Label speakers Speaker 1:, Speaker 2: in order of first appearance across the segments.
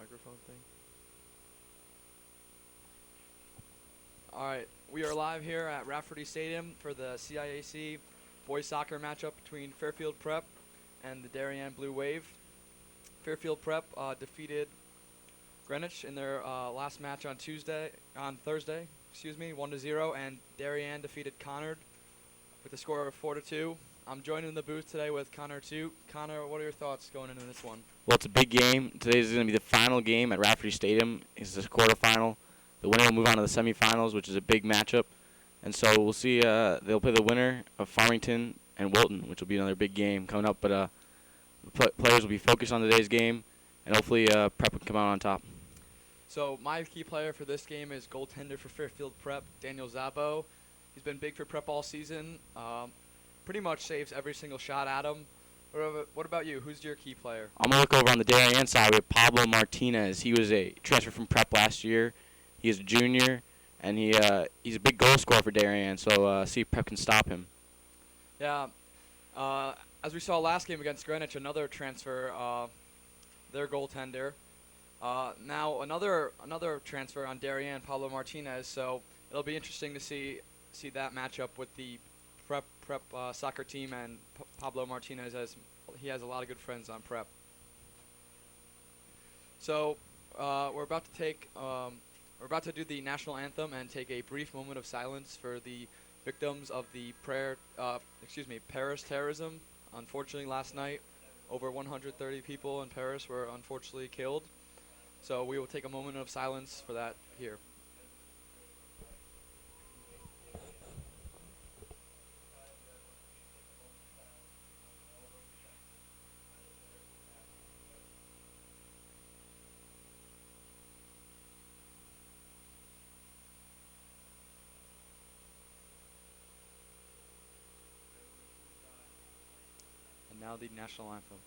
Speaker 1: microphone thing. All right, we are live here at Rafferty Stadium for the CIAC boys soccer matchup between Fairfield Prep and the Darien Blue Wave. Fairfield Prep defeated Greenwich in their last match on Thursday, 1-0, and Darien defeated Conard with a score of 4-2. I'm joined in the booth today with Connor too. Connor, what are your thoughts going into this one?
Speaker 2: Well, it's a big game. Today is going to be the final game at Rafferty Stadium. It's the quarterfinal. The winner will move on to the semifinals, which is a big matchup. And so we'll see. They'll play the winner of Farmington and Wilton, which will be another big game coming up. But the players will be focused on today's game, and hopefully Prep will come out on top.
Speaker 1: So my key player for this game is goaltender for Fairfield Prep, Daniel Zabo. He's been big for Prep all season. Pretty much saves every single shot at him. What about you? Who's your key player?
Speaker 2: I'm going to look over on the Darien side with Pablo Martinez. He was a transfer from Prep last year. He is a junior, and he's a big goal scorer for Darien, so see if Prep can stop him.
Speaker 1: Yeah. As we saw last game against Greenwich, another transfer, their goaltender. Now another transfer on Darien, Pablo Martinez, so it'll be interesting to see that matchup with the Prep soccer team and Pablo Martinez, as he has a lot of good friends on Prep. So we're about to do the national anthem and take a brief moment of silence for the victims of the Paris terrorism. Unfortunately, last night, over 130 people in Paris were unfortunately killed. So we will take a moment of silence for that here. And now the national anthem.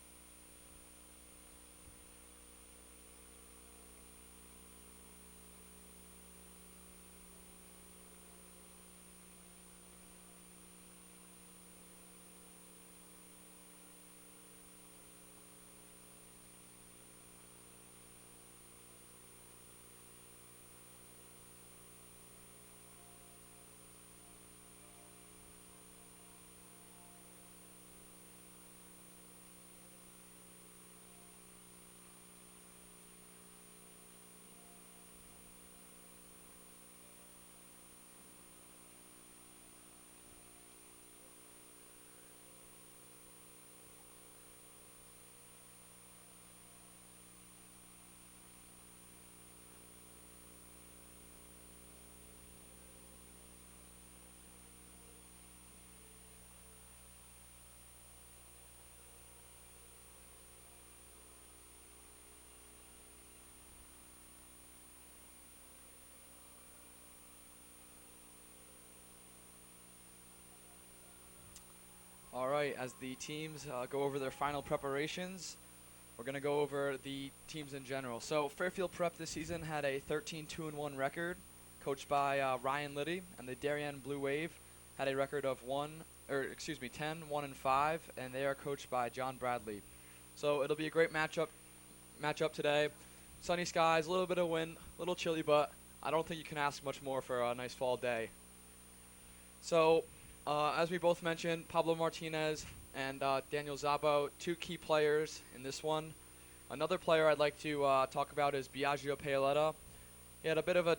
Speaker 1: All right, as the teams go over their final preparations, we're going to go over the teams in general. So Fairfield Prep this season had a 13-2-1 record, coached by Ryan Liddy, and the Darien Blue Wave had a record of 10-1-5, and they are coached by John Bradley. So it'll be a great matchup today. Sunny skies, a little bit of wind, a little chilly, but I don't think you can ask much more for a nice fall day. So as we both mentioned, Pablo Martinez and Daniel Zabo, two key players in this one. Another player I'd like to talk about is Biagio Paoletta. He had a bit of a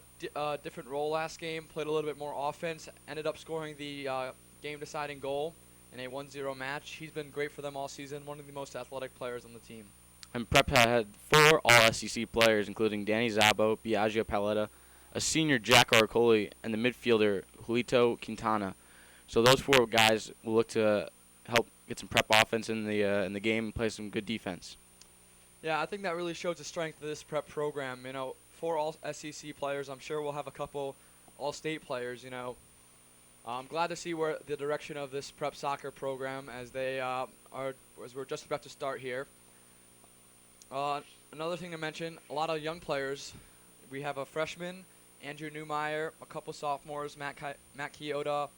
Speaker 1: different role last game, played a little bit more offense, ended up scoring the game-deciding goal in a 1-0 match. He's been great for them all season, one of the most athletic players on the team.
Speaker 2: And Prep had 4 All-SEC players, including Danny Zabo, Biagio Paoletta, a senior Jack Arcoli, and the midfielder Julito Quintana. So those 4 guys will look to help get some Prep offense in the game and play some good defense.
Speaker 1: Yeah, I think that really shows the strength of this Prep program. 4 All-SEC players. I'm sure we'll have a couple All-State players. I'm glad to see where the direction of this Prep soccer program as we're just about to start here. Another thing to mention: a lot of young players. We have a freshman, Andrew Newmeyer, a couple sophomores, Matt Chioda,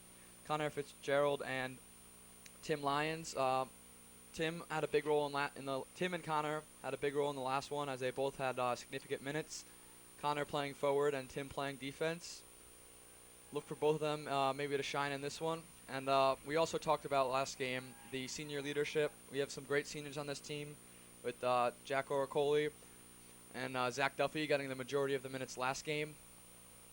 Speaker 1: Connor Fitzgerald, and Tim Lyons. Tim had a big role Tim and Connor had a big role in the last one, as they both had significant minutes. Connor playing forward and Tim playing defense. Look for both of them maybe to shine in this one. And we also talked about last game the senior leadership. We have some great seniors on this team with Jack Oracoli and Zach Duffy getting the majority of the minutes last game.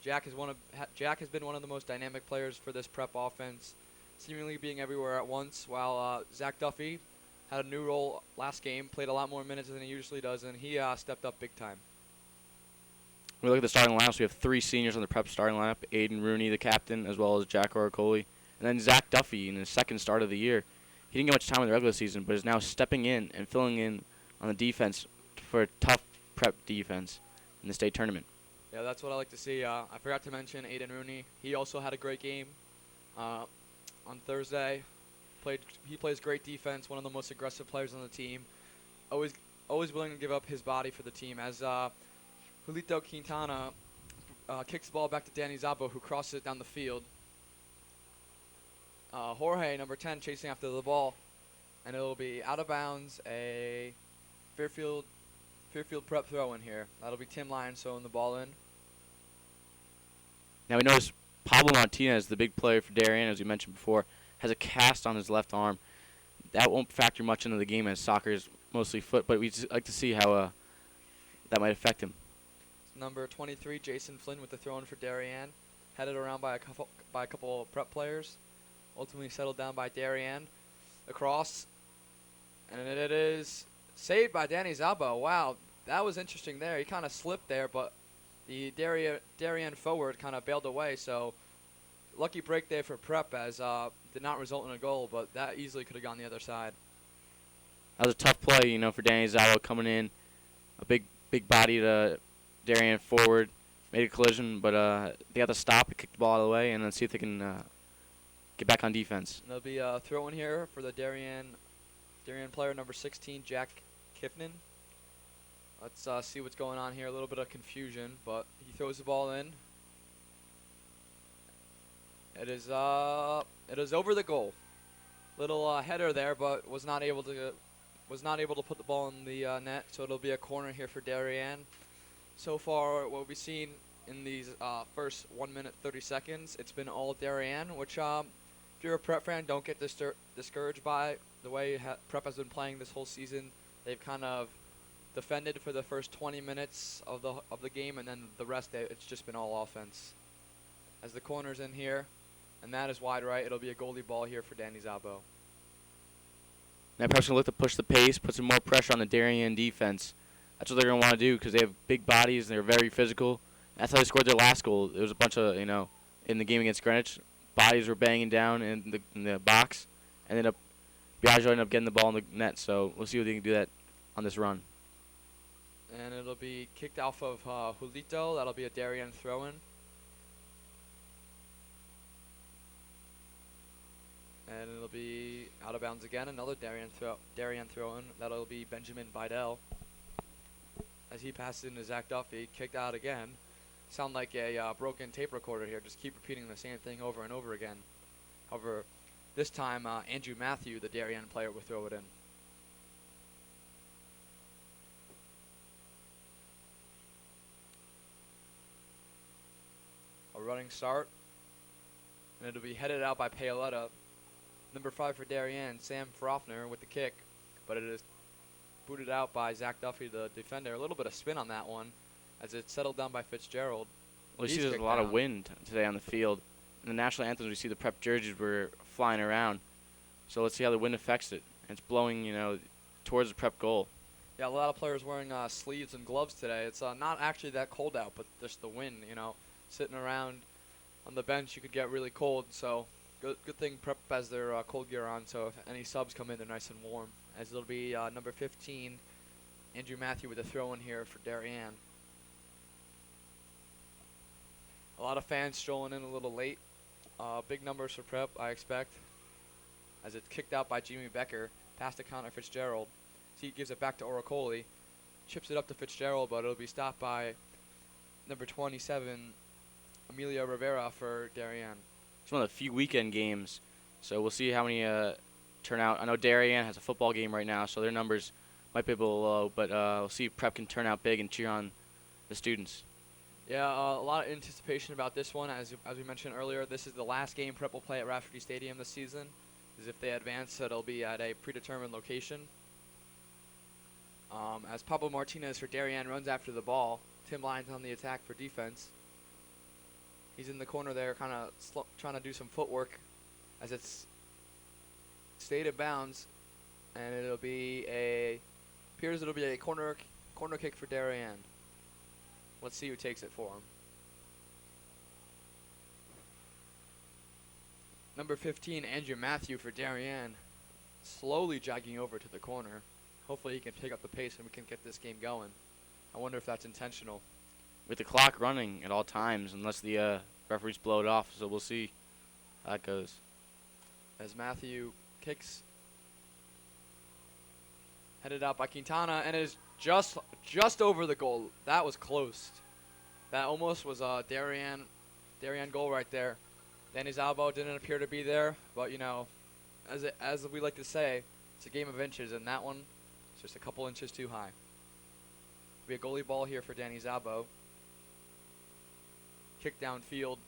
Speaker 1: Jack has been one of the most dynamic players for this prep offense, seemingly being everywhere at once, while Zach Duffy had a new role last game, played a lot more minutes than he usually does, and he stepped up big time.
Speaker 2: When we look at the starting lineups, we have 3 seniors on the prep starting lineup: Aiden Rooney, the captain, as well as Jack Oracoli, and then Zach Duffy in his second start of the year. He didn't get much time in the regular season, but is now stepping in and filling in on the defense for a tough prep defense in the state tournament.
Speaker 1: Yeah, that's what I like to see. I forgot to mention Aiden Rooney. He also had a great game on Thursday. He plays great defense, one of the most aggressive players on the team. Always willing to give up his body for the team. As Julito Quintana kicks the ball back to Danny Zabo, who crosses it down the field. Jorge, number 10, chasing after the ball, and it'll be out of bounds. A Fairfield Prep throw in here. That'll be Tim Lyons throwing the ball in.
Speaker 2: Now we notice Pablo Martinez, the big player for Darien, as we mentioned before, has a cast on his left arm. That won't factor much into the game, as soccer is mostly foot, but we'd like to see how that might affect him.
Speaker 1: Number 23, Jason Flynn with the throw in for Darien, headed around by a couple of prep players. Ultimately settled down by Darien. Across, and it is saved by Danny Zabo. Wow, that was interesting there. He kind of slipped there, but the Darien forward kind of bailed away. So lucky break there for prep, as did not result in a goal, but that easily could have gone the other side.
Speaker 2: That was a tough play, for Danny Zabo coming in. A big body to Darien forward. Made a collision, but they got to stop and kick the ball out of the way, and then see if they can get back on defense.
Speaker 1: And there'll be a throw in here for the Darien player, number 16, Jack Kiffnin. Let's see what's going on here. A little bit of confusion, but he throws the ball in. It is over the goal. Little header there, but was not able to put the ball in the net. So it'll be a corner here for Darien. So far, what we've seen in these first 1 minute 30 seconds, it's been all Darien, which if you're a prep fan, don't get discouraged by the way prep has been playing this whole season. They've kind of defended for the first 20 minutes of the game, and then the rest it's just been all offense. As the corner's in here, and that is wide right. It'll be a goalie ball here for Danny Zabo.
Speaker 2: Now perhaps going to look to push the pace, put some more pressure on the Darien defense. That's what they're going to want to do, because they have big bodies and they're very physical. That's how they scored their last goal. There was a bunch of, in the game against Greenwich, bodies were banging down in the box, and then Biagio ended up getting the ball in the net. So we'll see if they can do that on this run.
Speaker 1: And it'll be kicked off of Julito. That'll be a Darien throw-in. And it'll be out of bounds again. Another Darien throw-in. That'll be Benjamin Vidal. As he passes into Zach Duffy, kicked out again. Sound like a broken tape recorder here. Just keep repeating the same thing over and over again. However, this time Andrew Matthew, the Darien player, will throw it in. A running start, and it'll be headed out by Paoletta. Number 5 for Darien, Sam Frofner with the kick, but it is booted out by Zach Duffy, the defender. A little bit of spin on that one, as it's settled down by Fitzgerald.
Speaker 2: Well, you see there's a lot of wind today on the field. In the national anthems, we see the prep jerseys were flying around. So let's see how the wind affects it. And it's blowing, towards the prep goal.
Speaker 1: Yeah, a lot of players wearing sleeves and gloves today. It's not actually that cold out, but just the wind, sitting around on the bench, you could get really cold. So good thing prep has their cold gear on, so if any subs come in, they're nice and warm. As it'll be number 15, Andrew Matthew with a throw in here for Darien. A lot of fans strolling in a little late. Big numbers for prep, I expect. As it's kicked out by Jimmy Becker, past to Connor Fitzgerald. He gives it back to Oracoli, chips it up to Fitzgerald, but it'll be stopped by number 27, Emilio Rivera for Darien.
Speaker 2: It's one of the few weekend games, so we'll see how many turn out. I know Darien has a football game right now, so their numbers might be a little low, but we'll see if Prep can turn out big and cheer on the students.
Speaker 1: Yeah, a lot of anticipation about this one. As we mentioned earlier, this is the last game Prep will play at Rafferty Stadium this season. As if they advance, it'll be at a predetermined location. As Pablo Martinez for Darien runs after the ball, Tim Lyons on the attack for defense. He's in the corner there, kind of trying to do some footwork as it's stayed in bounds, and appears it'll be a corner kick for Darien. Let's see who takes it for him. Number 15, Andrew Matthew for Darien, slowly jogging over to the corner. Hopefully he can pick up the pace and we can get this game going. I wonder if that's intentional.
Speaker 2: With the clock running at all times, unless the referees blow it off, so we'll see how that goes.
Speaker 1: As Matthew kicks, headed out by Quintana, and is just over the goal. That was close. That almost was a Darien goal right there. Danny Zalbo didn't appear to be there, but as we like to say, it's a game of inches, and that one is just a couple inches too high. Be a goalie ball here for Danny Zalbo. Kick downfield.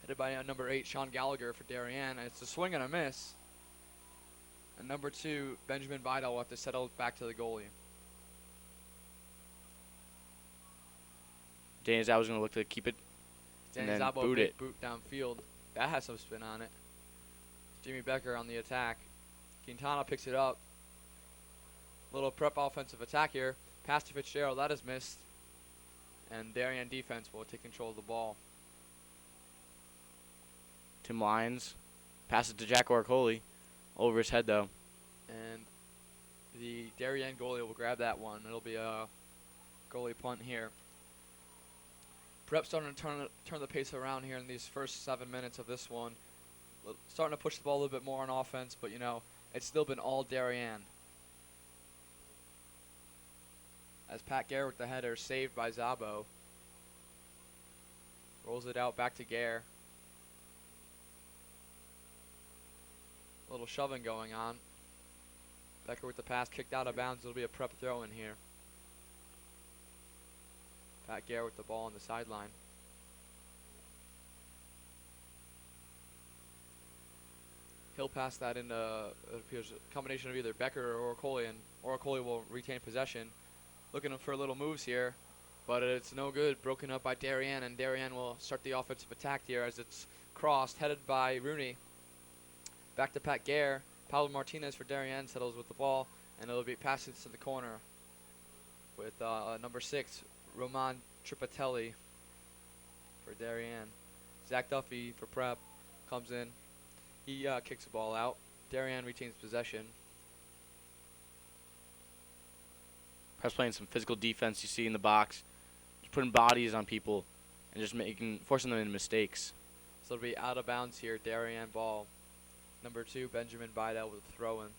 Speaker 1: Headed by number 8, Sean Gallagher for Darien, and it's a swing and a miss. And number 2, Benjamin Vidal will have to settle it back to the goalie.
Speaker 2: Danny Zalbo's going to look to keep it and
Speaker 1: Danny
Speaker 2: then
Speaker 1: Zalbo
Speaker 2: boot it.
Speaker 1: Boot downfield. That has some spin on it. Jimmy Becker on the attack. Quintana picks it up. Little Prep offensive attack here. Pass to Fitzgerald. That is missed. And Darien defense will take control of the ball.
Speaker 2: Tim Lyons passes to Jack Orcoli. Over his head, though.
Speaker 1: And the Darien goalie will grab that one. It'll be a goalie punt here. Prep starting to turn the pace around here in these first 7 minutes of this one. Starting to push the ball a little bit more on offense, but it's still been all Darien. As Pat Gare with the header, saved by Zabo. Rolls it out back to Gare. A little shoving going on. Becker with the pass, kicked out of bounds. It'll be a Prep throw in here. Pat Gare with the ball on the sideline. He'll pass that into a combination of either Becker or Orcoli, and Orcoli will retain possession. Looking for little moves here, but it's no good. Broken up by Darien, and Darien will start the offensive attack here as it's crossed, headed by Rooney. Back to Pat Gare. Pablo Martinez for Darien settles with the ball, and it'll be passed to the corner with number 6, Roman Tripatelli for Darien. Zach Duffy for Prep comes in. He kicks the ball out. Darien retains possession.
Speaker 2: Prep's playing some physical defense you see in the box. Just putting bodies on people and just forcing them into mistakes.
Speaker 1: So it'll be out of bounds here. Darien ball. Number 2, Benjamin Bidell with a throw-in.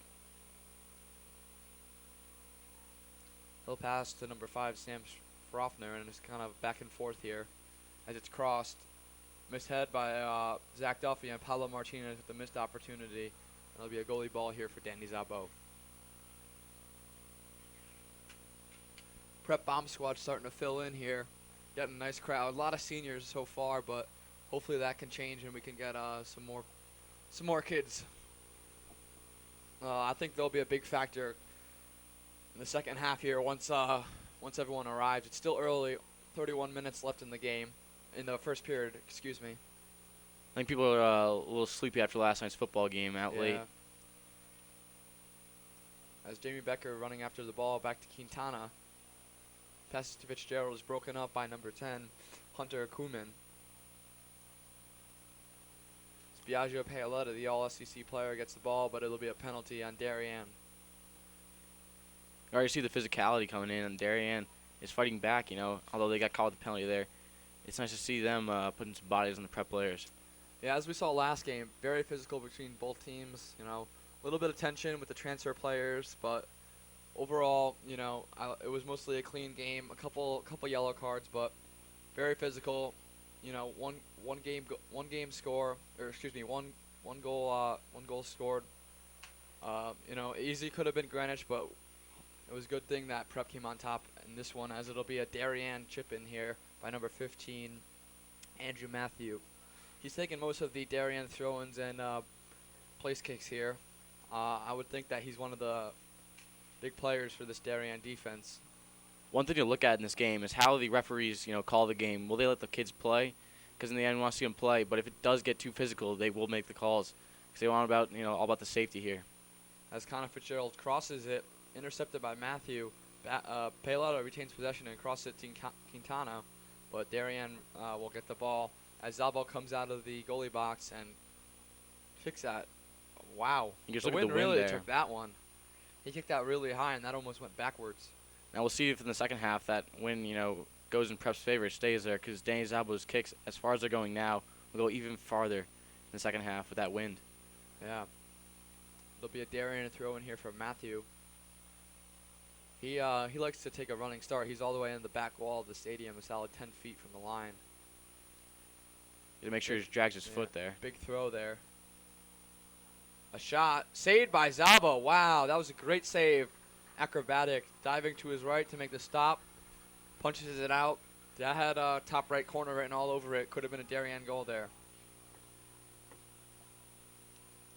Speaker 1: He'll pass to number 5, Sam Frofner, and it's kind of back and forth here as it's crossed. Mishead by Zach Duffy and Pablo Martinez with the missed opportunity. It'll be a goalie ball here for Danny Zabo. Prep bomb squad starting to fill in here. Getting a nice crowd. A lot of seniors so far, but hopefully that can change and we can get some more kids. I think they'll be a big factor in the second half here once everyone arrives. It's still early. 31 minutes left in the game. In the first period, excuse me.
Speaker 2: I think people are a little sleepy after last night's football game out late.
Speaker 1: As Jamie Becker running after the ball back to Quintana. Passes to Fitzgerald is broken up by number 10, Hunter Kuhlman. Biagio Paoletta, the All-SEC player, gets the ball, but it'll be a penalty on Darien.
Speaker 2: You already see the physicality coming in, and Darien is fighting back, although they got called with the penalty there. It's nice to see them putting some bodies on the Prep players.
Speaker 1: Yeah, as we saw last game, very physical between both teams. A little bit of tension with the transfer players, but overall, it was mostly a clean game. A couple yellow cards, but very physical. One One goal scored. Easy could have been Greenwich, but it was a good thing that Prep came on top in this one, as it'll be a Darien chip in here by number 15, Andrew Matthew. He's taken most of the Darien throw-ins and place kicks here. I would think that he's one of the big players for this Darien defense.
Speaker 2: One thing to look at in this game is how the referees, call the game. Will they let the kids play? Because in the end, we want to see them play. But if it does get too physical, they will make the calls. Because they want all about the safety here.
Speaker 1: As Connor Fitzgerald crosses it, intercepted by Matthew, Pelota retains possession and crosses it to Quintana. But Darien will get the ball as Zabo comes out of the goalie box and kicks that. Wow.
Speaker 2: You just
Speaker 1: the
Speaker 2: look at
Speaker 1: wind
Speaker 2: the wind
Speaker 1: really
Speaker 2: there.
Speaker 1: took that one. He kicked that really high, and that almost went backwards.
Speaker 2: Now we'll see if in the second half that wind, goes in Prep's favor, it stays there. Because Danny Zabo's kicks, as far as they're going now, will go even farther in the second half with that wind.
Speaker 1: Yeah. There'll be a Darien throw in here from Matthew. He likes to take a running start. He's all the way in the back wall of the stadium, a solid 10 feet from the line.
Speaker 2: To make sure he drags his foot there.
Speaker 1: Big throw there. A shot saved by Zabo. Wow, that was a great save. Acrobatic, diving to his right to make the stop. Punches it out. That had top right corner written all over it. Could have been a Darien goal there.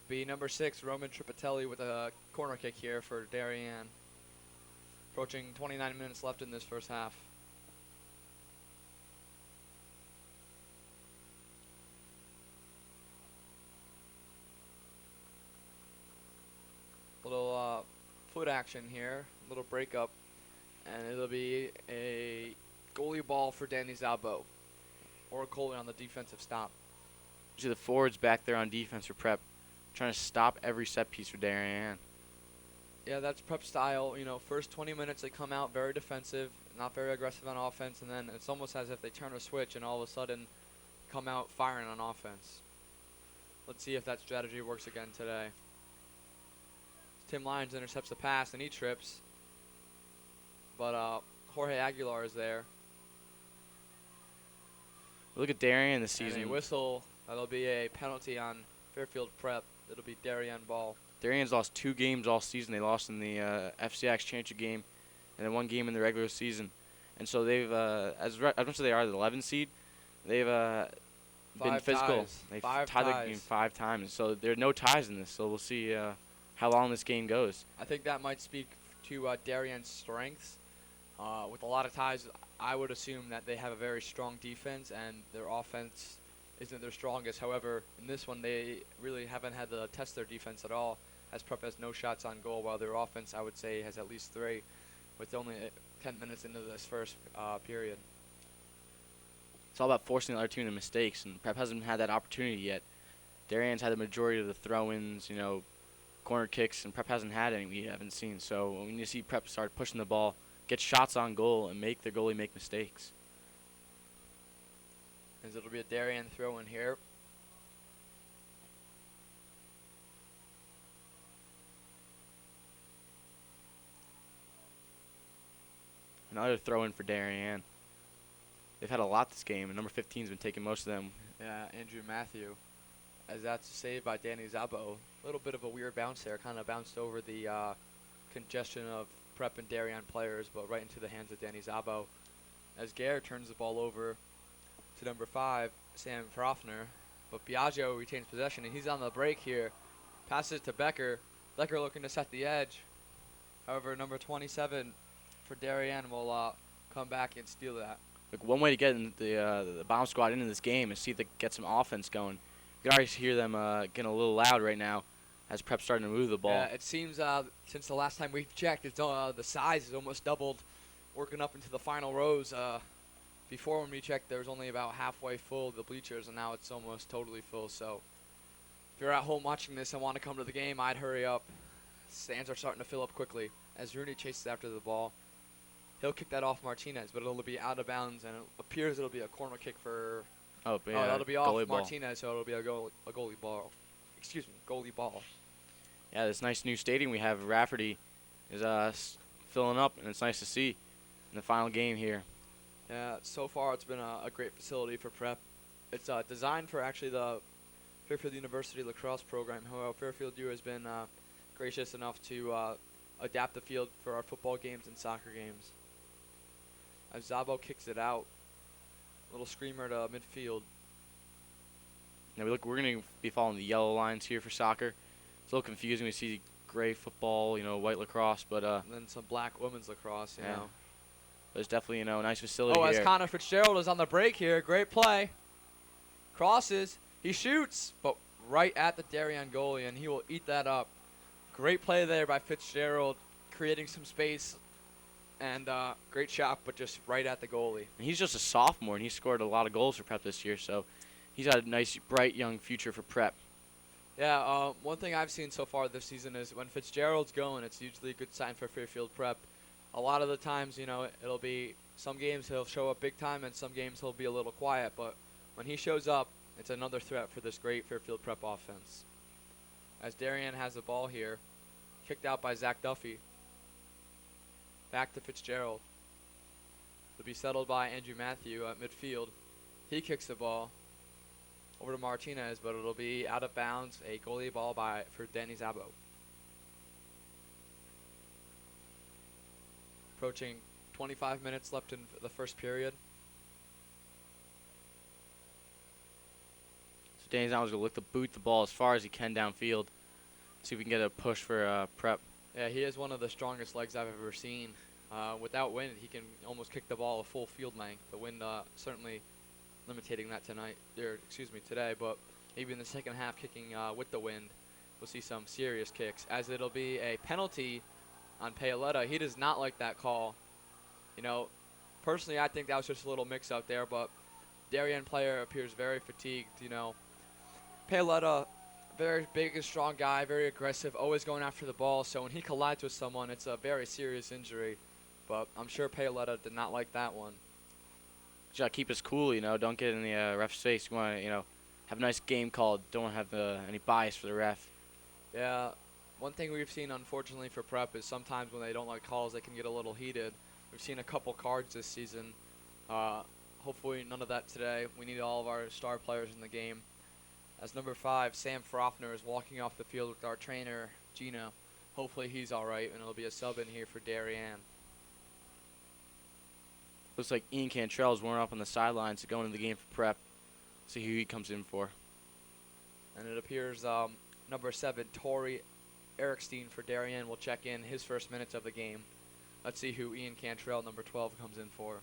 Speaker 1: Be number 6, Roman Tripatelli with a corner kick here for Darien. Approaching 29 minutes left in this first half. Little foot action here, little breakup, and it'll be a goalie ball for Danny Zabo, or goalie on the defensive stop.
Speaker 2: You see the forwards back there on defense for Prep, trying to stop every set piece for Darien.
Speaker 1: Yeah, that's Prep style. First 20 minutes they come out very defensive, not very aggressive on offense, and then it's almost as if they turn a switch and all of a sudden come out firing on offense. Let's see if that strategy works again today. Tim Lyons intercepts the pass and he trips, but Jorge Aguilar is there.
Speaker 2: Look at Darien this season.
Speaker 1: And a whistle. That'll be a penalty on Fairfield Prep. It'll be Darien ball.
Speaker 2: Darien's lost 2 games all season. They lost in the FCIAC championship game and then 1 game in the regular season. And so they've, as much as they are the 11th seed, they've been physical.
Speaker 1: Ties.
Speaker 2: They've
Speaker 1: 5
Speaker 2: tied the
Speaker 1: ties.
Speaker 2: game 5 times. So there are no ties in this. So we'll see how long this game goes.
Speaker 1: I think that might speak to Darien's strengths. With a lot of ties, I would assume that they have a very strong defense and their offense isn't their strongest. However, in this one, they really haven't had to test their defense at all, as Prep has no shots on goal, while their offense, I would say, has at least 3, with only 10 minutes into this first period.
Speaker 2: It's all about forcing the other team into mistakes, and Prep hasn't had that opportunity yet. Darien's had the majority of the throw-ins, corner kicks, and Prep hasn't had any we haven't seen. So we need to see Prep start pushing the ball, get shots on goal, and make their goalie make mistakes.
Speaker 1: As it'll be a Darien throw in here.
Speaker 2: Another throw in for Darien. They've had a lot this game, and number 15's been taking most of them.
Speaker 1: Yeah, Andrew Matthew. As that's saved by Danny Zabo. A little bit of a weird bounce there. Kind of bounced over the congestion of Prep and Darien players, but right into the hands of Danny Zabo. As Gare turns the ball over to number 5, Sam Profner. But Biagio retains possession, and he's on the break here. Passes to Becker. Becker looking to set the edge. However, number 27 for Darien will come back and steal that.
Speaker 2: Like one way to get the bomb squad into this game is see if they get some offense going. You can already hear them getting a little loud right now as Prep's starting to move the ball.
Speaker 1: Yeah, it seems since the last time we've checked, it's the size has almost doubled, working up into the final rows. Before when we checked, there was only about halfway full the bleachers, and now it's almost totally full. So if you're at home watching this and want to come to the game, I'd hurry up. Stands are starting to fill up quickly as Rooney chases after the ball. He'll kick that off Martinez, but it'll be out of bounds, and it appears it'll be a corner kick for.
Speaker 2: Oh, yeah,
Speaker 1: that'll be off
Speaker 2: ball.
Speaker 1: Martinez, so it'll be a goalie ball. Excuse me, goalie ball.
Speaker 2: Yeah, this nice new stadium we have at Rafferty is filling up, and it's nice to see in the final game here.
Speaker 1: Yeah, so far it's been a great facility for Prep. It's designed for actually the Fairfield University lacrosse program. However, Fairfield U has been gracious enough to adapt the field for our football games and soccer games. As Zabo kicks it out, little screamer to midfield.
Speaker 2: Now we're going to be following the yellow lines here for soccer. It's a little confusing. We see gray football, white lacrosse, but
Speaker 1: And then some black women's lacrosse, you know.
Speaker 2: There's definitely, a nice facility
Speaker 1: Oh,
Speaker 2: here.
Speaker 1: as Connor Fitzgerald is on the break here. Great play. Crosses. He shoots, but right at the Darien goalie, and he will eat that up. Great play there by Fitzgerald, creating some space. And great shot, but just right at the goalie.
Speaker 2: And he's just a sophomore, and he scored a lot of goals for Prep this year, so he's got a nice, bright, young future for Prep.
Speaker 1: Yeah, one thing I've seen so far this season is when Fitzgerald's going, it's usually a good sign for Fairfield Prep. A lot of the times, it'll be some games he'll show up big time and some games he'll be a little quiet. But when he shows up, it's another threat for this great Fairfield Prep offense. As Darien has the ball here, kicked out by Zach Duffy. Back to Fitzgerald. It'll be settled by Andrew Matthew at midfield. He kicks the ball over to Martinez, but it'll be out of bounds. A goalie ball for Danny Zabo. Approaching 25 minutes left in the first period.
Speaker 2: So Danny Zabo's going to look to boot the ball as far as he can downfield. See if we can get a push for Prep.
Speaker 1: Yeah, he has one of the strongest legs I've ever seen. Without wind, he can almost kick the ball a full field length. The wind certainly limiting that today, but maybe in the second half kicking with the wind, we'll see some serious kicks, as it'll be a penalty on Paoletta. He does not like that call. Personally, I think that was just a little mix-up there, but Darien player appears very fatigued. Paoletta, very big and strong guy, very aggressive, always going after the ball, so when he collides with someone, it's a very serious injury, but I'm sure Paoletta did not like that one.
Speaker 2: You gotta keep us cool, don't get in the ref's face. You want to, have a nice game called. Don't have any bias for the ref.
Speaker 1: Yeah, one thing we've seen, unfortunately, for Prep is sometimes when they don't like calls, they can get a little heated. We've seen a couple cards this season. Hopefully none of that today. We need all of our star players in the game. As number 5, Sam Froffner is walking off the field with our trainer, Gina. Hopefully he's all right, and it'll be a sub in here for Darien.
Speaker 2: Looks like Ian Cantrell is warming up on the sidelines to go into the game for Prep. See who he comes in for.
Speaker 1: And it appears number 7, Tori Erikstein for Darien will check in his first minutes of the game. Let's see who Ian Cantrell, number 12, comes in for.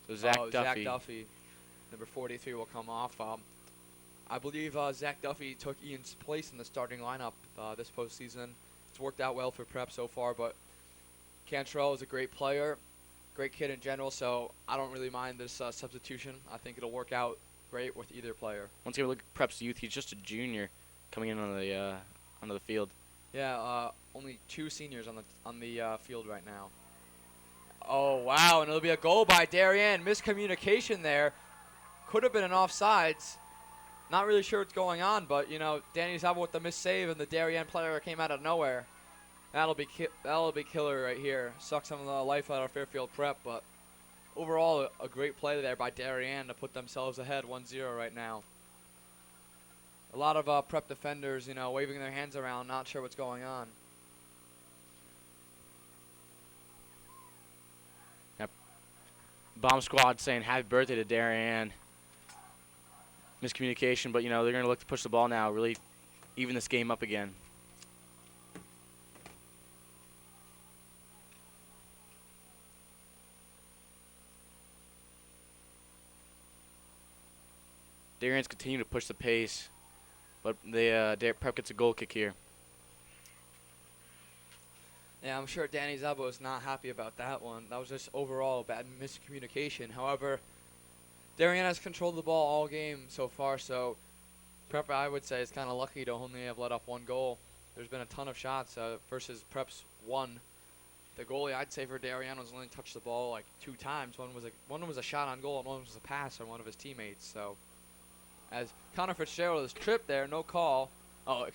Speaker 2: So Zach
Speaker 1: Zach Duffy, number 43, will come off. I believe Zach Duffy took Ian's place in the starting lineup this postseason. It's worked out well for Prep so far, but Cantrell is a great player, great kid in general, so I don't really mind this substitution. I think it'll work out great with either player.
Speaker 2: Once again, look at Prep's youth. He's just a junior coming in onto the field.
Speaker 1: Yeah, only 2 seniors on the field right now. Oh, wow, and it'll be a goal by Darien. Miscommunication there. Could have been an offsides. Not really sure what's going on, but, Danny Zabo with the missed save, and the Darien player came out of nowhere. That'll be killer right here. Sucks some of the life out of Fairfield Prep, but overall, a great play there by Darien to put themselves ahead 1-0 right now. A lot of Prep defenders, waving their hands around, not sure what's going on.
Speaker 2: Bomb Squad saying happy birthday to Darien. Miscommunication, but, they're going to look to push the ball now, really even this game up again. Darien's continue to push the pace, but Prep gets a goal kick here.
Speaker 1: Yeah, I'm sure Danny Zabo is not happy about that one. That was just overall bad miscommunication. However, Darien has controlled the ball all game so far, so Prep, I would say, is kind of lucky to only have let up 1 goal. There's been a ton of shots versus Prep's 1. The goalie, I'd say, for Darien was only touched the ball like 2 times. One was a shot on goal, and one was a pass on one of his teammates. So, as Connor Fitzgerald is tripped there, no call. Oh,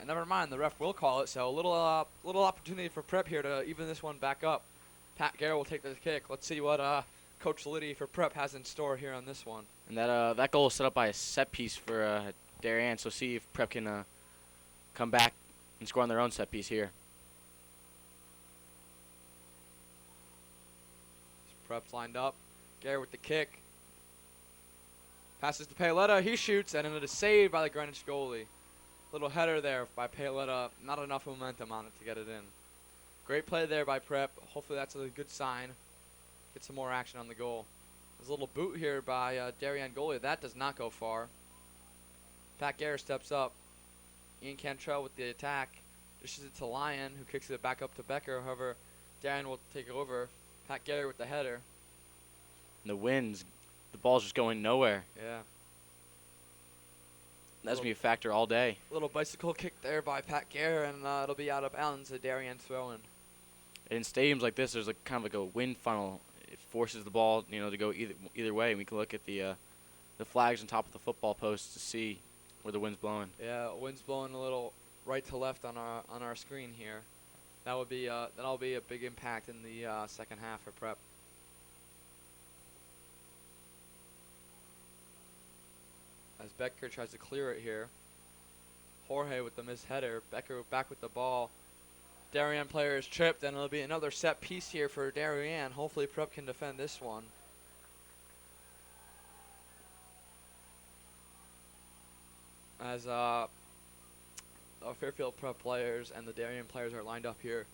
Speaker 1: never mind. The ref will call it. So a little opportunity for Prep here to even this one back up. Pat Garrett will take the kick. Let's see what Coach Liddy for Prep has in store here on this one.
Speaker 2: And that goal is set up by a set piece for Darien. So see if Prep can come back and score on their own set piece here.
Speaker 1: Prep's lined up. Garrett with the kick. Passes to Paoletta. He shoots, and it is saved by the Greenwich goalie. Little header there by Paoletta. Not enough momentum on it to get it in. Great play there by Prep. Hopefully that's a good sign. Get some more action on the goal. There's a little boot here by Darien goalie. That does not go far. Pat Garrett steps up. Ian Cantrell with the attack. Dishes it to Lyon, who kicks it back up to Becker. However, Darien will take it over. Pat Garrett with the header.
Speaker 2: And the winds, the ball's just going nowhere.
Speaker 1: Yeah.
Speaker 2: That's going to be a factor all day.
Speaker 1: Little bicycle kick there by Pat Garrett, and it'll be out of bounds. A Darien throw-in.
Speaker 2: In stadiums like this, there's kind of like a wind funnel. It forces the ball, to go either way. And we can look at the flags on top of the football posts to see where the wind's blowing.
Speaker 1: Yeah, wind's blowing a little right to left on our screen here. That'll be a big impact in the second half for Prep. As Becker tries to clear it here. Jorge with the missed header. Becker back with the ball. Darien player is tripped, and it'll be another set piece here for Darien. Hopefully Prep can defend this one. As our Fairfield Prep players and the Darien players are lined up here.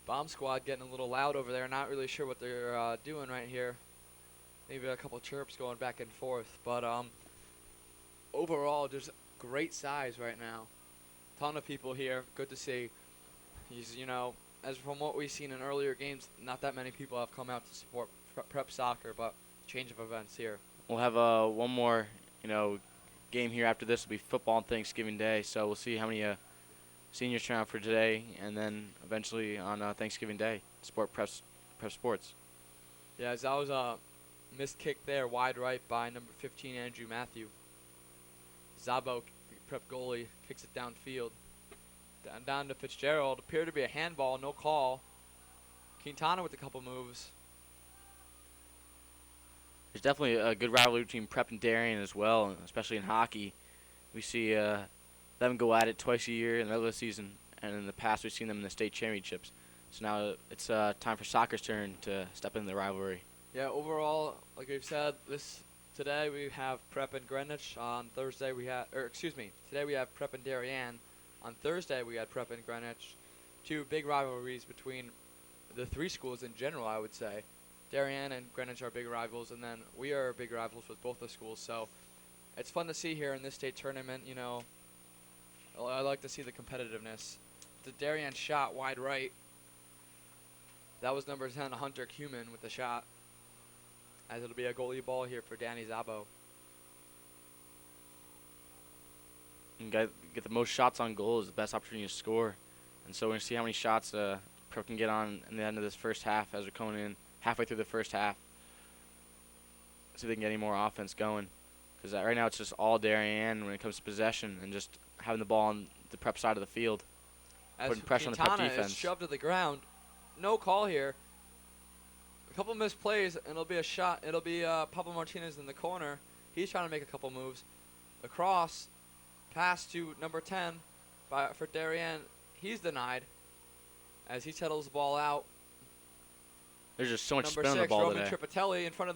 Speaker 1: Bomb squad getting a little loud over there. Not really sure what they're doing right here. Maybe a couple chirps going back and forth. But overall, just great size right now. Ton of people here. Good to see. He's, as from what we've seen in earlier games, not that many people have come out to support Prep soccer, but change of events here.
Speaker 2: We'll have one more, game here after this. Will be football on Thanksgiving Day, so we'll see how many seniors turn out for today, and then eventually on Thanksgiving Day, support Prep sports.
Speaker 1: Yeah, as that was a missed kick there, wide right by number 15, Andrew Matthew. Zabo, the Prep goalie, kicks it downfield. Down to Fitzgerald. Appeared to be a handball, no call. Quintana with a couple moves.
Speaker 2: There's definitely a good rivalry between Prep and Darien as well, especially in hockey. We see them go at it twice a year in the regular season, and in the past we've seen them in the state championships. So now it's time for soccer's turn to step into the rivalry.
Speaker 1: Yeah, overall, like we've said, today we have Prep and Greenwich. On Thursday today we have Prep and Darien. On Thursday we had Prep and Greenwich. Two big rivalries between the three schools in general, I would say. Darien and Greenwich are big rivals, and then we are big rivals with both the schools. So it's fun to see here in this state tournament. I like to see the competitiveness. The Darien shot wide right. That was number 10, Hunter Cuman with the shot. As it'll be a goalie ball here for Danny Zabo.
Speaker 2: And get the most shots on goal is the best opportunity to score. And so we're going to see how many shots Prep can get on in the end of this first half as we're coming in halfway through the first half. See if they can get any more offense going. Because right now it's just all Darien when it comes to possession and just having the ball on the Prep side of the field.
Speaker 1: As
Speaker 2: putting pressure on the Prep
Speaker 1: Quintana
Speaker 2: defense.
Speaker 1: is shoved to the ground. No call here. A couple missed plays, and it'll be a shot. It'll be Pablo Martinez in the corner. He's trying to make a couple moves. Across, pass to number 10 for Darien. He's denied as he settles the ball out.
Speaker 2: There's just so much
Speaker 1: Number
Speaker 2: spin on the
Speaker 1: 6,
Speaker 2: ball
Speaker 1: Roman
Speaker 2: today.
Speaker 1: Tripatelli in front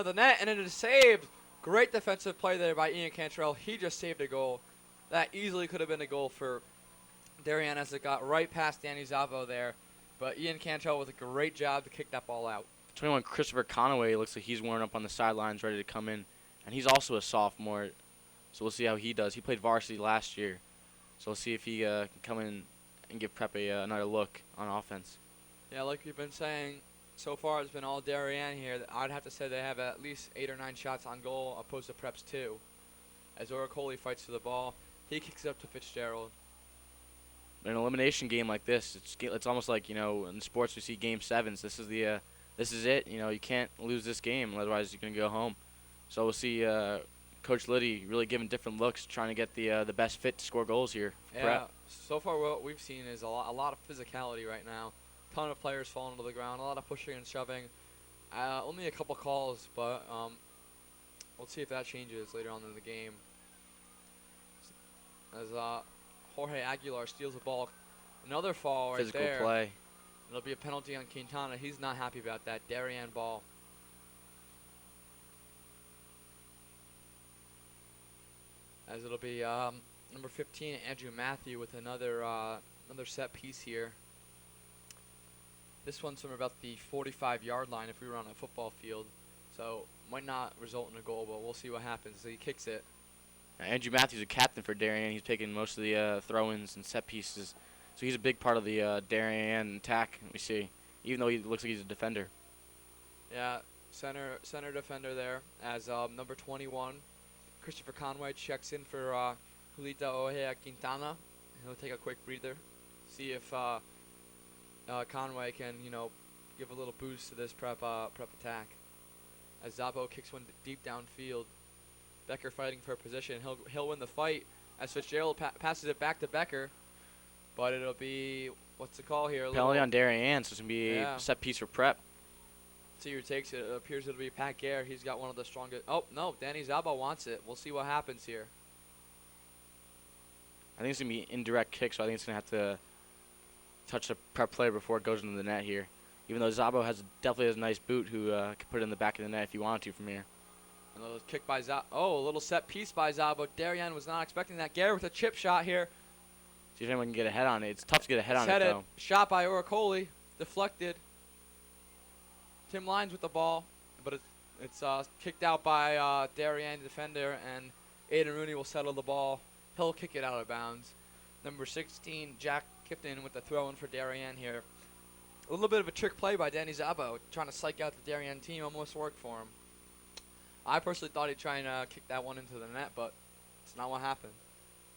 Speaker 1: of the net, and it is saved. Great defensive play there by Ian Cantrell. He just saved a goal. That easily could have been a goal for Darien as it got right past Danny Zavo there. But Ian Cantrell with a great job to kick that ball out.
Speaker 2: 21, Christopher Conaway, looks like he's warming up on the sidelines, ready to come in. And he's also a sophomore, so we'll see how he does. He played varsity last year, so we'll see if he can come in and give Prep another look on offense.
Speaker 1: Yeah, like we've been saying, so far it's been all Darien here. I'd have to say they have at least 8 or 9 shots on goal, opposed to Prep's 2. As Oracoli fights for the ball, he kicks it up to Fitzgerald.
Speaker 2: In an elimination game like this, it's almost like, in sports we see game 7s. This is it. You can't lose this game, otherwise you're gonna go home. So we'll see Coach Liddy really giving different looks, trying to get the best fit to score goals here.
Speaker 1: Yeah. So far what we've seen is a lot of physicality right now. Ton of players falling to the ground. A lot of pushing and shoving. Only a couple calls, but we'll see if that changes later on in the game. As Jorge Aguilar steals the ball. Another fall right
Speaker 2: Physical
Speaker 1: there.
Speaker 2: play.
Speaker 1: It'll be a penalty on Quintana. He's not happy about that. Darien ball. As it'll be number 15, Andrew Matthew, with another set piece here. This one's from about the 45-yard line if we were on a football field. So might not result in a goal, but we'll see what happens. So he kicks it.
Speaker 2: Andrew Matthews, a captain for Darien. He's taking most of the throw-ins and set pieces. So he's a big part of the Darien attack, we see, even though he looks like he's a defender.
Speaker 1: Yeah, center defender there as number 21, Christopher Conway, checks in for Julita Ojea Quintana. He'll take a quick breather, see if Conway can, give a little boost to this prep attack. As Zabo kicks one deep downfield. Becker fighting for position. He'll win the fight as Fitzgerald passes it back to Becker. But it'll be, what's the call here?
Speaker 2: Penalty on Darien, so it's going to be a set piece for prep.
Speaker 1: See who takes it. It appears it'll be Pat Gare. He's got one of the strongest. Oh, no, Danny Zabo wants it. We'll see what happens here.
Speaker 2: I think it's going to be an indirect kick, so I think it's going to have to touch the prep player before it goes into the net here. Even though Zabo definitely has a nice boot who could put it in the back of the net if he wanted to from here.
Speaker 1: A little kick by Zabo. Oh, a little set piece by Zabo. Darien was not expecting that. Gare with a chip shot here.
Speaker 2: See if anyone can get a head on it. It's tough to get a head on it, though.
Speaker 1: Shot by Oracoli. Deflected. Tim Lyons with the ball, but it's kicked out by Darien, defender, and Aiden Rooney will settle the ball. He'll kick it out of bounds. Number 16, Jack Kipton with the throw-in for Darien here. A little bit of a trick play by Danny Zabo, trying to psych out the Darien team. Almost worked for him. I personally thought he'd try and kick that one into the net, but it's not what happened.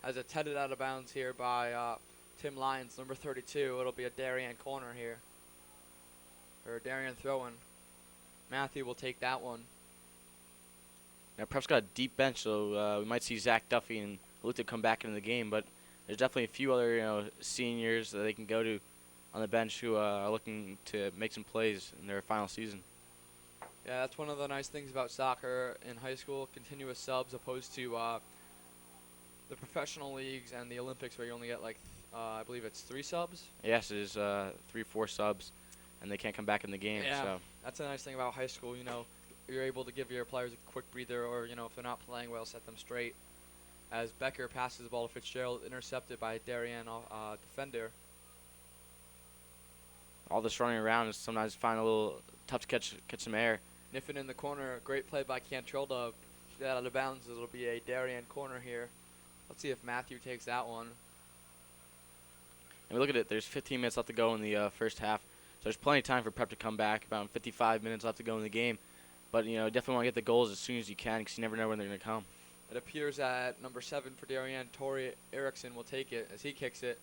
Speaker 1: As it's headed out of bounds here by Tim Lyons, number 32. It'll be a Darien corner here. Or a Darien throw-in. Matthew will take that one.
Speaker 2: Now, Prep's got a deep bench, so we might see Zach Duffy and look to come back into the game, but there's definitely a few other seniors that they can go to on the bench who are looking to make some plays in their final season.
Speaker 1: Yeah, that's one of the nice things about soccer in high school, continuous subs opposed to the professional leagues and the Olympics where you only get I believe it's 3 subs.
Speaker 2: Yes, it is 3-4 subs, and they can't come back in the game.
Speaker 1: Yeah,
Speaker 2: so
Speaker 1: that's a nice thing about high school. You're able to give your players a quick breather, or if they're not playing well, set them straight. As Becker passes the ball to Fitzgerald, intercepted by a Darien defender.
Speaker 2: All this running around is sometimes find a little tough to catch some air.
Speaker 1: Niffin in the corner, great play by Cantrell to get out of bounds. It'll be a Darien corner here. Let's see if Matthew takes that one.
Speaker 2: And we look at it, there's 15 minutes left to go in the first half. So there's plenty of time for Prep to come back, about 55 minutes left to go in the game. But, definitely want to get the goals as soon as you can because you never know when they're going to come.
Speaker 1: It appears that number 7 for Darien, Tori Erickson, will take it as he kicks it.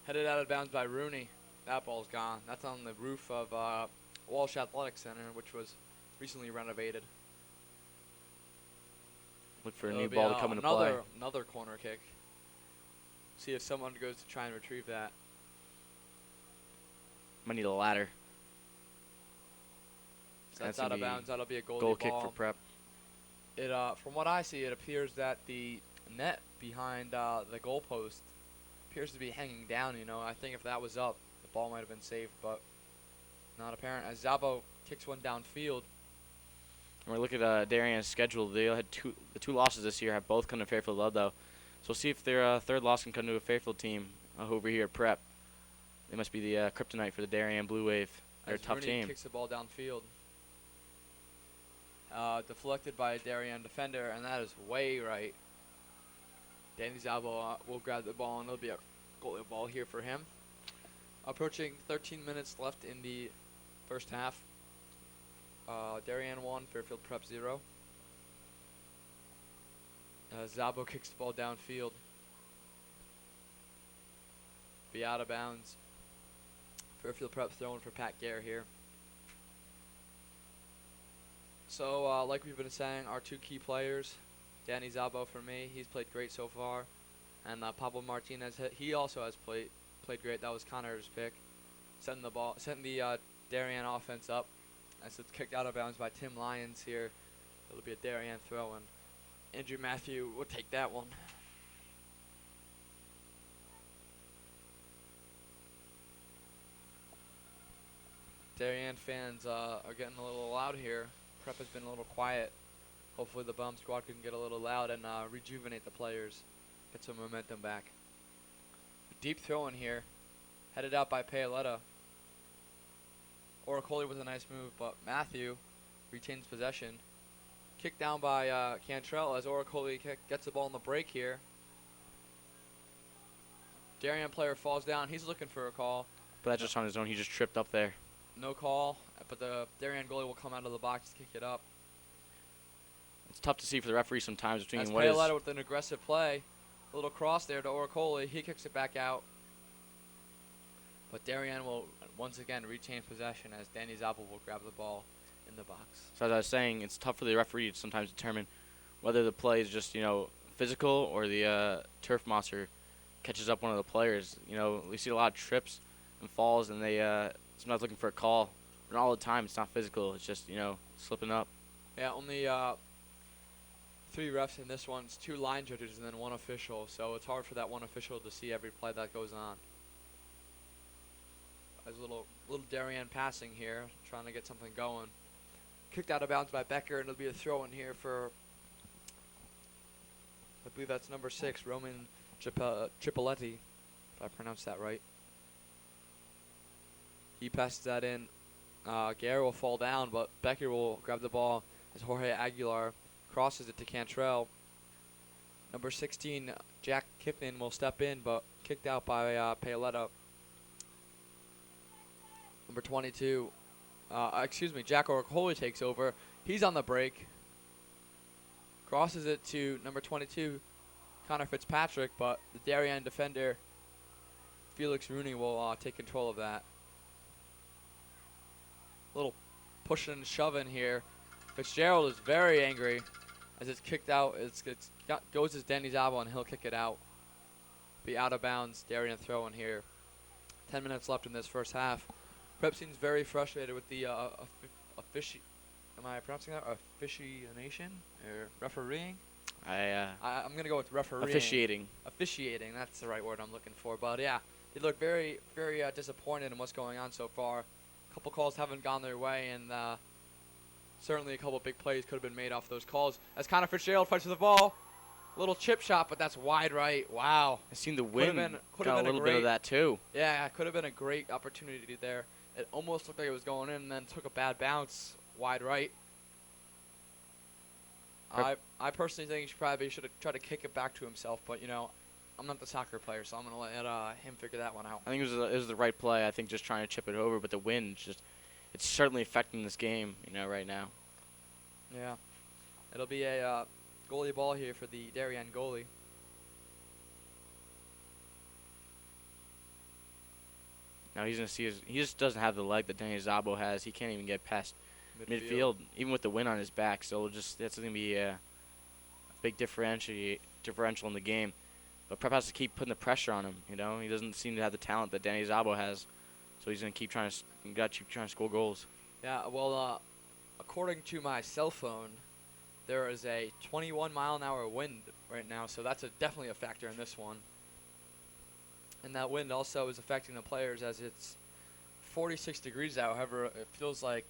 Speaker 1: Headed out of bounds by Rooney. That ball's gone. That's on the roof of Walsh Athletic Center, which was recently renovated.
Speaker 2: Look for a new ball to come into play.
Speaker 1: Another corner kick. See if someone goes to try and retrieve that.
Speaker 2: Might need a ladder.
Speaker 1: So that's out of bounds. That'll be a
Speaker 2: goal kick for Prep.
Speaker 1: It, from what I see, it appears that the net behind the goalpost appears to be hanging down. I think if that was up, the ball might have been saved, but not apparent. As Zabo kicks one downfield.
Speaker 2: And we look at Darien's schedule. They had the two losses this year have both come to Fairfield Ludlow. So we'll see if their third loss can come to a Fairfield team over here at Prep. They must be the kryptonite for the Darien Blue Wave. They're a tough team.
Speaker 1: Kicks the ball downfield. Deflected by a Darien defender, and that is way right. Danny Zabo will grab the ball, and it'll be a goalie ball here for him. Approaching 13 minutes left in the first half. Darien 1, Fairfield Prep 0. Zabo kicks the ball downfield. Be out of bounds. Fairfield Prep throwing for Pat Gare here. So, like we've been saying, our 2 key players, Danny Zabo for me, he's played great so far. And Pablo Martinez, he also has played great. That was Connor's pick. setting the Darien offense up as it's kicked out of bounds by Tim Lyons here. It'll be a Darien throw, and Andrew Matthew will take that one. Darien fans are getting a little loud here. Prep has been a little quiet. Hopefully the bomb squad can get a little loud and rejuvenate the players, get some momentum back. Deep throw in here, headed out by Paoletta. Oracoli with a nice move, but Matthew retains possession. Kicked down by Cantrell as Oracoli gets the ball in the break here. Darien player falls down. He's looking for a call.
Speaker 2: But that's just on his own. He just tripped up there.
Speaker 1: No call, but the Darien goalie will come out of the box to kick it up.
Speaker 2: It's tough to see for the referee sometimes between
Speaker 1: As
Speaker 2: what is.
Speaker 1: Paoletta with an aggressive play. A little cross there to Oracoli. He kicks it back out. But Darien will once again retain possession as Danny Zabel will grab the ball in the box.
Speaker 2: So as I was saying, it's tough for the referee to sometimes determine whether the play is just, physical or the turf monster catches up one of the players. We see a lot of trips and falls, and they sometimes looking for a call. And all the time, it's not physical. It's just, slipping up.
Speaker 1: Yeah, only 3 refs in this one. It's 2 line judges and then 1 official. So it's hard for that 1 official to see every play that goes on. There's a little Darien passing here, trying to get something going. Kicked out of bounds by Becker, and it'll be a throw in here for, I believe that's number 6, Roman Tripoletti, if I pronounced that right. He passes that in. Gare will fall down, but Becker will grab the ball as Jorge Aguilar crosses it to Cantrell. Number 16, Jack Kiffin will step in, but kicked out by Paoletta. Number 22, Jack Oracoli takes over. He's on the break. Crosses it to number 22, Connor Fitzpatrick, but the Darien defender, Felix Rooney, will take control of that. Little pushing and shoving here. Fitzgerald is very angry as it's kicked out. Goes as Danny Zabel, and he'll kick it out. Be out of bounds. Darien throw in here. 10 minutes left in this first half. Prep seems very frustrated with the am I pronouncing that? Officiation or refereeing? I'm gonna go with refereeing.
Speaker 2: Officiating.
Speaker 1: Officiating. That's the right word I'm looking for. But yeah, they look very, very disappointed in what's going on so far. A couple calls haven't gone their way, and certainly a couple big plays could have been made off those calls. As Connor Fitzgerald fights for the ball, little chip shot, but that's wide right. Wow.
Speaker 2: I seen the wind
Speaker 1: Could
Speaker 2: got
Speaker 1: have
Speaker 2: a little bit of that too.
Speaker 1: Yeah, it could have been a great opportunity there. It almost looked like it was going in, and then took a bad bounce wide right. I personally think he should have tried to kick it back to himself, but I'm not the soccer player, so I'm gonna let him figure that one out.
Speaker 2: I think it was the right play. I think just trying to chip it over, but the wind it's certainly affecting this game, right now.
Speaker 1: Yeah, it'll be a goalie ball here for the Darien goalie.
Speaker 2: Now he's gonna see he just doesn't have the leg that Danny Zabo has. He can't even get past midfield, even with the wind on his back. So that's gonna be a big differential in the game. But Prep has to keep putting the pressure on him. He doesn't seem to have the talent that Danny Zabo has. So he's gonna keep trying to score goals.
Speaker 1: Yeah, well, according to my cell phone, there is a 21-mile-an-hour wind right now, so that's definitely a factor in this one. And that wind also is affecting the players as it's 46 degrees out. However, it feels like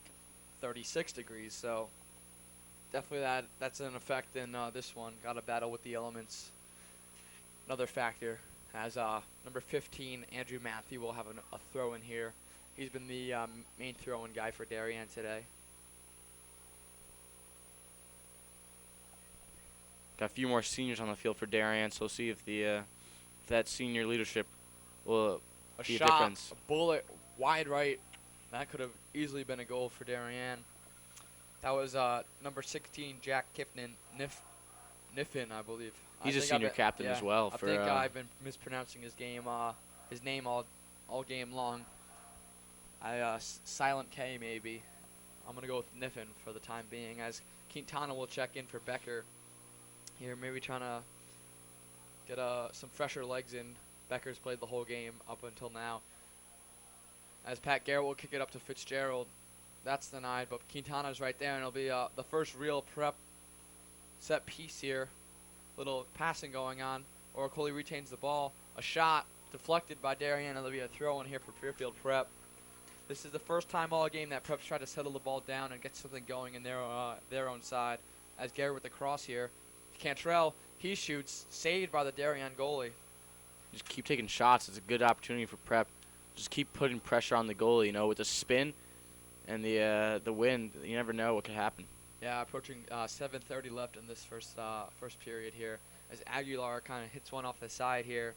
Speaker 1: 36 degrees, so definitely that's an effect in this one. Got to battle with the elements. Another factor as number 15, Andrew Matthew, will have a throw in here. He's been the main throw-in guy for Darien today.
Speaker 2: Got a few more seniors on the field for Darien, so we'll see if that senior leadership will be a difference.
Speaker 1: A bullet wide right. That could have easily been a goal for Darien. That was number 16, Jack Niffin, I believe.
Speaker 2: He's a senior captain as well.
Speaker 1: I think I've been mispronouncing his name all game long. Silent K maybe. I'm gonna go with Niffin for the time being, as Quintana will check in for Becker. Here, maybe trying to get some fresher legs in. Becker's played the whole game up until now. as Pat Garrett will kick it up to Fitzgerald. That's denied, but Quintana's right there, and it'll be the first real prep set piece here. Little passing going on. Oracoli retains the ball. A shot deflected by Darien. It'll be a throw in here for Fairfield Prep. This is the first time all game that Prep's tried to settle the ball down and get something going in their own side. As Garrett with the cross here. Cantrell, he shoots, saved by the Darien goalie.
Speaker 2: Just keep taking shots. It's a good opportunity for Prep. Just keep putting pressure on the goalie. You know, with the spin and the wind, you never know what could happen.
Speaker 1: Yeah, approaching 7:30 left in this first period here. As Aguilar kind of hits one off the side here,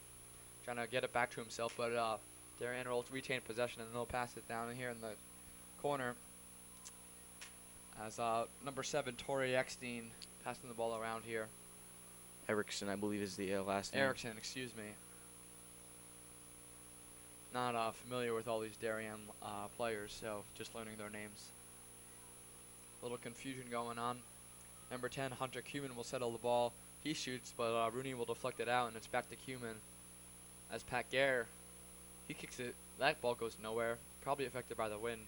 Speaker 1: trying to get it back to himself, but Darien will retain possession and they'll pass it down here in the corner. As number 7, Tori Eckstein, passing the ball around here.
Speaker 2: Erickson, I believe, is the last name.
Speaker 1: Erickson, excuse me. Not familiar with all these Darien players, so just learning their names. A little confusion going on. Number 10, Hunter Cuman will settle the ball. He shoots, but Rooney will deflect it out, and it's back to Cuman. As Pat Gare, he kicks it. That ball goes nowhere, probably affected by the wind.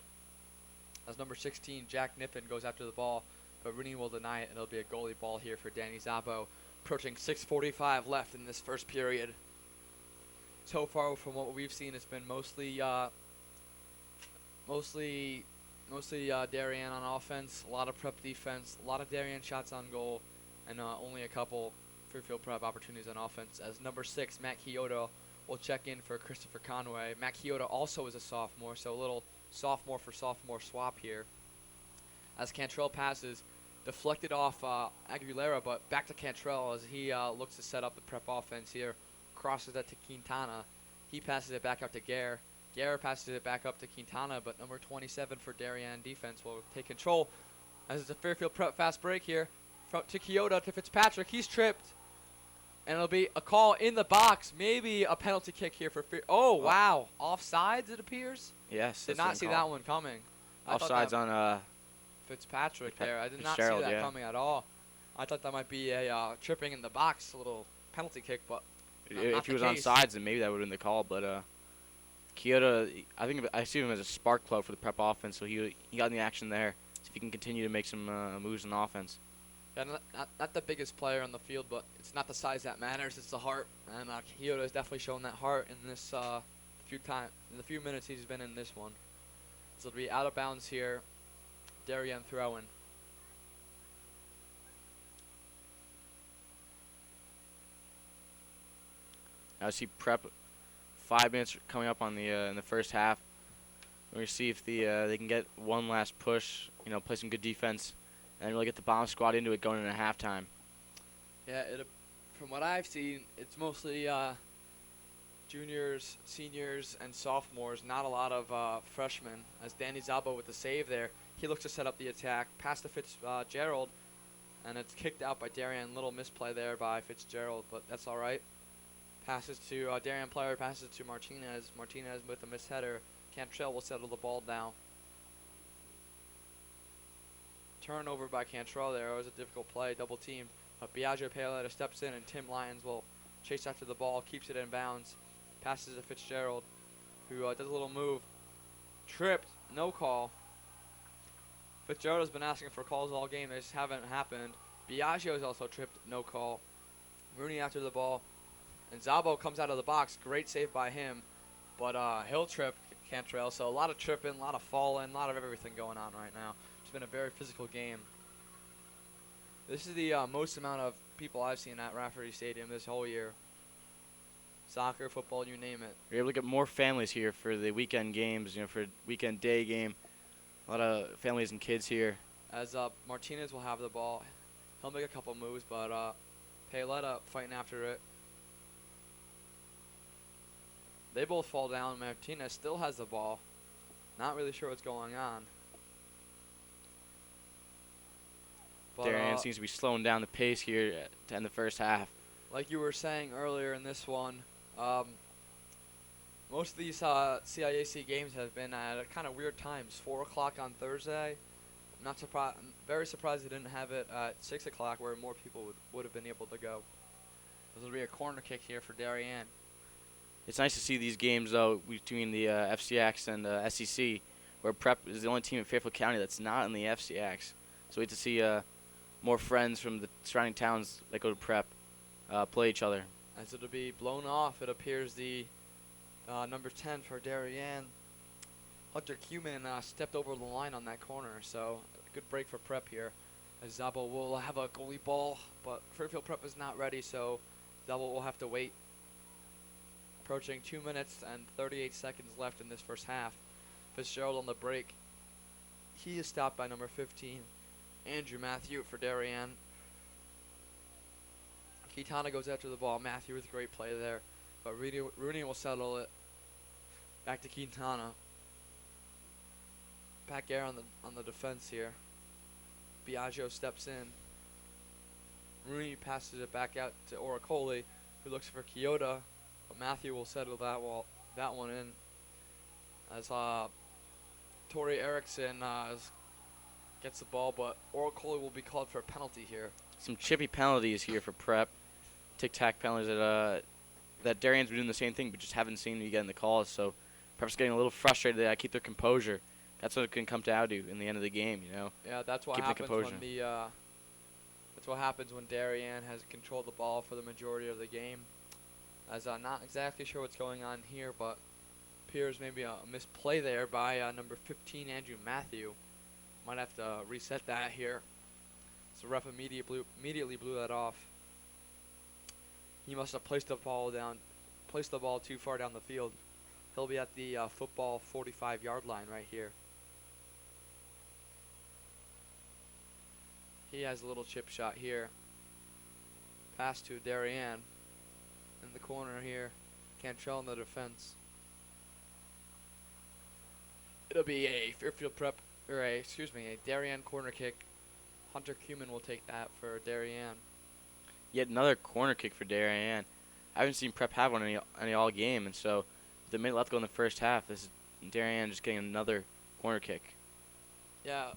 Speaker 1: As number 16, Jack Niffen goes after the ball, but Rooney will deny it, and it'll be a goalie ball here for Danny Zabo. Approaching 6:45 left in this first period. So far, from what we've seen, it's been mostly Darien on offense, a lot of Prep defense, a lot of Darien shots on goal, and only a couple Fairfield Prep opportunities on offense. As number 6, Matt Kyoto will check in for Christopher Conway. Matt Kyoto also is a sophomore, so a little sophomore for sophomore swap here. As Cantrell passes, deflected off Aguilera, but back to Cantrell as he looks to set up the Prep offense here. Crosses that to Quintana. He passes it back up to Gare. Gare passes it back up to Quintana, but number 27 for Darien defense will take control. As it's a Fairfield Prep fast break here. To Kyoto to Fitzpatrick. He's tripped. And it'll be a call in the box. Maybe a penalty kick here for Oh, wow. Offsides, it appears?
Speaker 2: Yes.
Speaker 1: Did not see that one coming.
Speaker 2: Offsides on
Speaker 1: Fitzpatrick there. I did not see that coming at all. I thought that might be a tripping in the box, a little penalty kick, but
Speaker 2: if he was on sides, then maybe that would have been the call. But Kyoto, I see him as a spark plug for the Prep offense, so he got in the action there. So if he can continue to make some moves in offense.
Speaker 1: Yeah, not the biggest player on the field, but it's not the size that matters; it's the heart. And Kyoto has definitely shown that heart in this in the few minutes he's been in this one. So it'll be out of bounds here. Darien throwing.
Speaker 2: I see Prep 5 minutes coming up on the in the first half. We're gonna see if they can get one last push. You know, play some good defense, and really get the bomb squad into it going into halftime.
Speaker 1: Yeah, from what I've seen, it's mostly juniors, seniors, and sophomores. Not a lot of freshmen. As Danny Zabo with the save there, he looks to set up the attack. Pass to Fitzgerald, and it's kicked out by Darien. Little misplay there by Fitzgerald, but that's all right. Passes to Darien player, passes to Martinez. Martinez with a misheader. Cantrell will settle the ball down. Turnover by Cantrell there. It was a difficult play, double teamed. But Biagio Paoletta steps in and Tim Lyons will chase after the ball, keeps it in bounds. Passes to Fitzgerald, who does a little move. Tripped, no call. Fitzgerald has been asking for calls all game. They just haven't happened. Biagio is also tripped, no call. Rooney after the ball. And Zabo comes out of the box. Great save by him. But he'll trip Cantrell. So a lot of tripping, a lot of falling, a lot of everything going on right now. It's been a very physical game. This is the most amount of people I've seen at Rafferty Stadium this whole year. Soccer, football, you name it.
Speaker 2: You're able to get more families here for the weekend games, you know, for weekend day game. A lot of families and kids here.
Speaker 1: As Martinez will have the ball. He'll make a couple moves, but Paoletta fighting after it. They both fall down. Martinez still has the ball. Not really sure what's going on. But,
Speaker 2: Darien seems to be slowing down the pace here to end the first half.
Speaker 1: Like you were saying earlier in this one, most of these CIAC games have been at kind of weird times. 4 o'clock on Thursday. I'm very surprised they didn't have it at 6 o'clock where more people would have been able to go. This will be a corner kick here for Darien.
Speaker 2: It's nice to see these games, though, between the FCX and SEC, where Prep is the only team in Fairfield County that's not in the FCX. So we get to see more friends from the surrounding towns that go to Prep play each other.
Speaker 1: As it'll be blown off, it appears the number 10 for Darien, Hunter Cuman, stepped over the line on that corner. So a good break for Prep here. As Zabo will have a goalie ball, but Fairfield Prep is not ready, so Zabo will have to wait. Approaching 2 minutes and 38 seconds left in this first half. Fitzgerald on the break. He is stopped by number 15, Andrew Matthew for Darien. Quintana goes after the ball. Matthew with great play there, but Rooney will settle it. Back to Quintana. Back air on the defense here. Biagio steps in. Rooney passes it back out to Oracoli, who looks for Kyoto, but Matthew will settle that one in. As Tori Erickson gets the ball, but Oracoli will be called for a penalty here.
Speaker 2: Some chippy penalties here for Prep. Tic-tac penalties that Darien's been doing the same thing, but just haven't seen me getting the calls. So Prep's getting a little frustrated. They keep their composure. That's what it can come down to in the end of the game, you know.
Speaker 1: Yeah, that's what
Speaker 2: Keep
Speaker 1: happens
Speaker 2: the composure.
Speaker 1: when that's what happens when Darien has controlled the ball for the majority of the game. As I'm not exactly sure what's going on here, but appears maybe a misplay there by number 15, Andrew Matthew. Might have to reset that here. So ref immediately blew that off. He must have placed the ball too far down the field. He'll be at the football 45-yard line right here. He has a little chip shot here. Pass to Darien in the corner here. Cantrell in the defense. It'll be a Fairfield Prep, or a Darien corner kick. Hunter Cuman will take that for Darien.
Speaker 2: Yet another corner kick for Darien. I haven't seen Prep have one any all game, and so with a minute left to go in the first half, this is Darien just getting another corner kick.
Speaker 1: Yeah,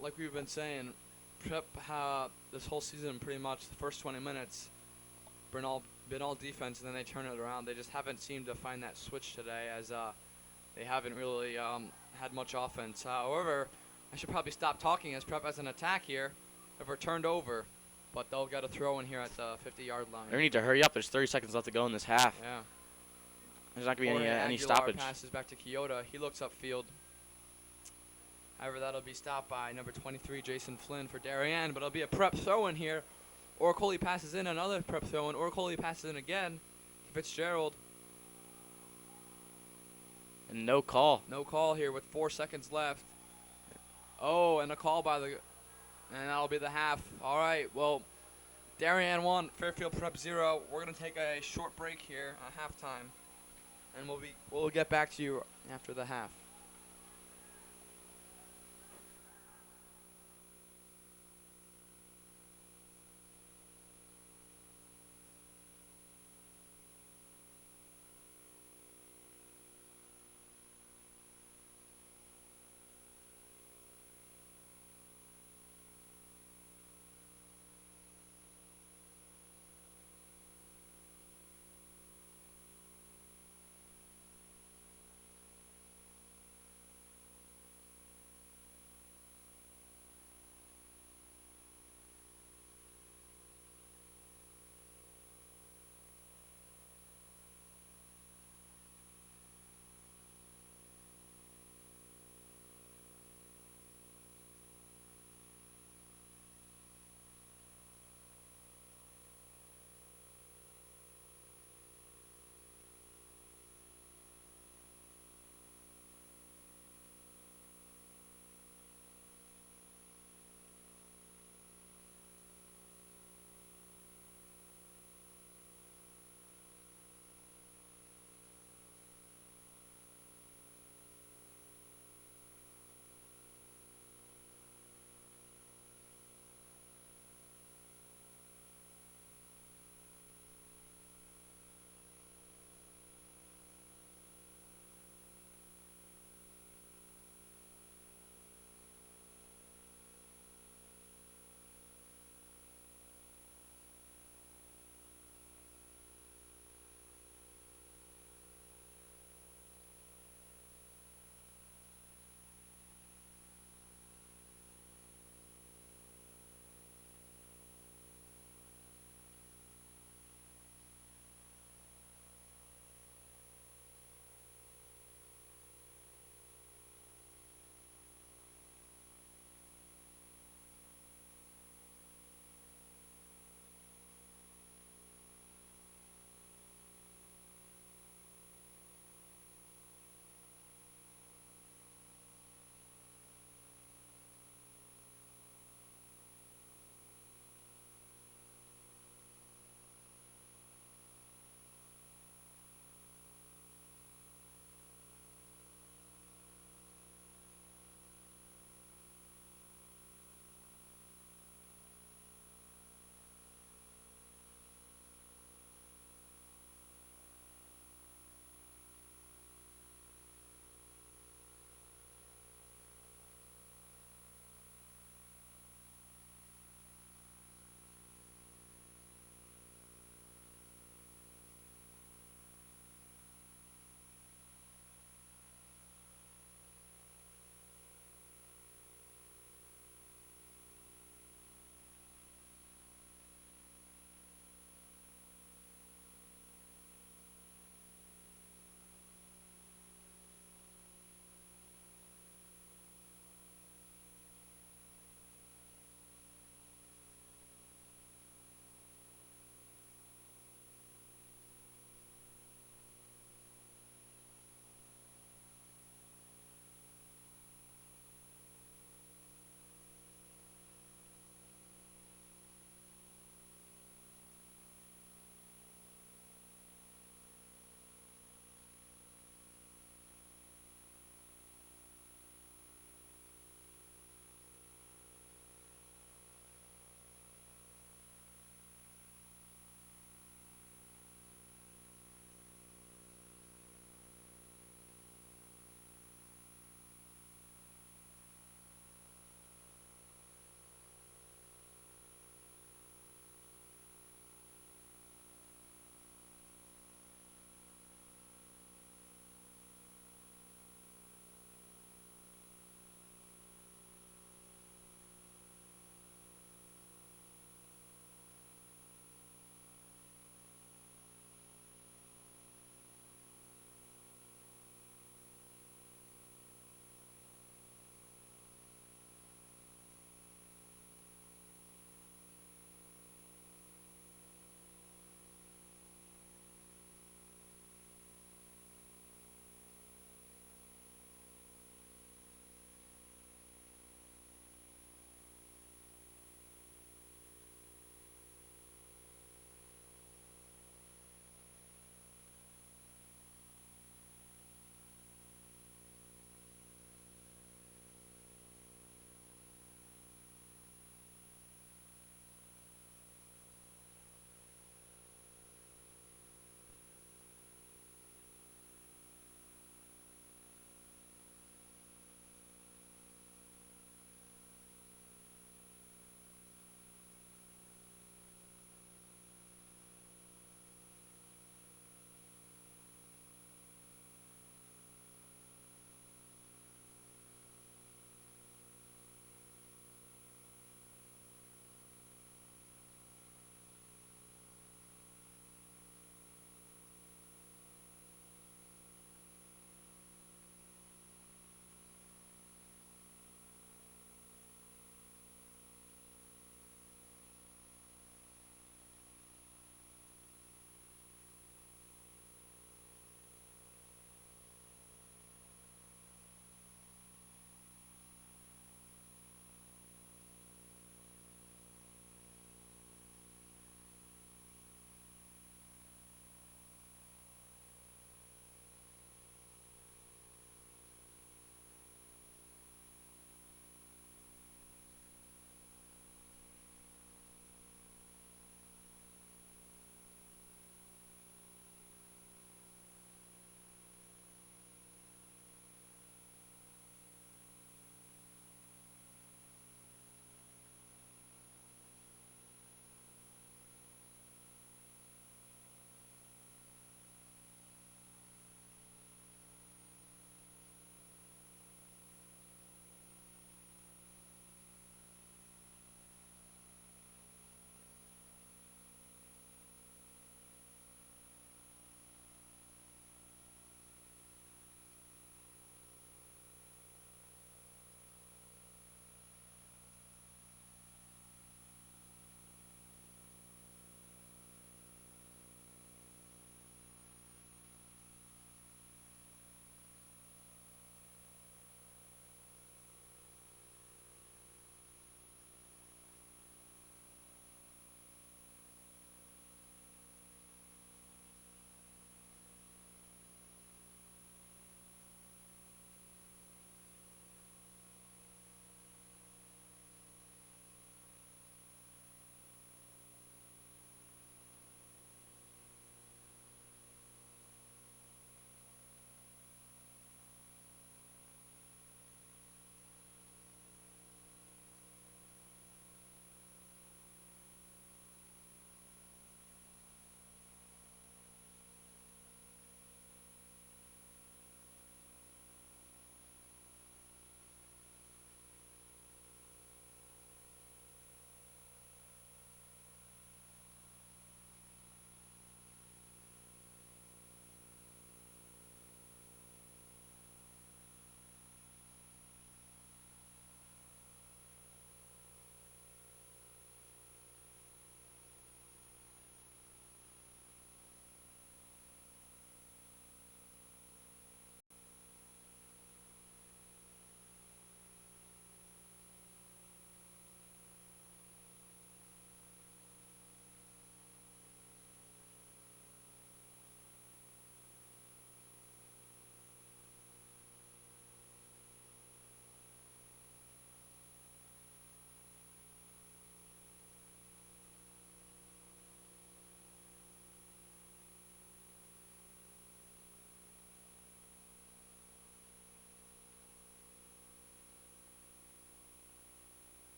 Speaker 1: like we've been saying, Prep this whole season pretty much the first 20 minutes been all defense, and then they turn it around. They just haven't seemed to find that switch today, as they haven't really had much offense. However, I should probably stop talking, as Prep has an attack here. If we're turned over, but they'll get a throw in here at the 50-yard line.
Speaker 2: They need to hurry up. There's 30 seconds left to go in this half.
Speaker 1: Yeah.
Speaker 2: There's not going to be any
Speaker 1: Aguilar
Speaker 2: stoppage.
Speaker 1: Passes back to Kyoto. He looks upfield. However, that'll be stopped by number 23, Jason Flynn for Darien, but it'll be a Prep throw in here. Oracoli passes in, another Prep throw in. Oracoli passes in again. Fitzgerald.
Speaker 2: And no call.
Speaker 1: No call here with 4 seconds left. Oh, and a call and that'll be the half. All right, well, Darien 1, Fairfield Prep 0. We're going to take a short break here at halftime, and we'll get back to you after the half.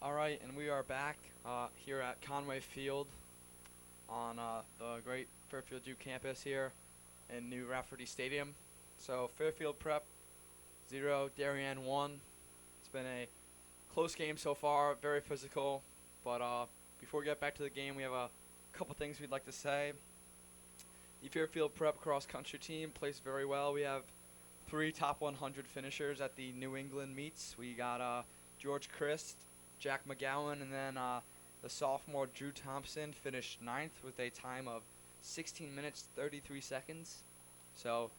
Speaker 1: All right, and we are back here at Conway Field on the great Fairfield U campus here in New Rafferty Stadium. So Fairfield Prep 0, Darien 1. It's been a close game so far, very physical. But before we get back to the game, we have a couple things we'd like to say. The Fairfield Prep cross-country team plays very well. We have 3 top 100 finishers at the New England meets. We got George Christ, Jack McGowan, and then the sophomore Drew Thompson finished 9th with a time of 16 minutes 33 seconds. So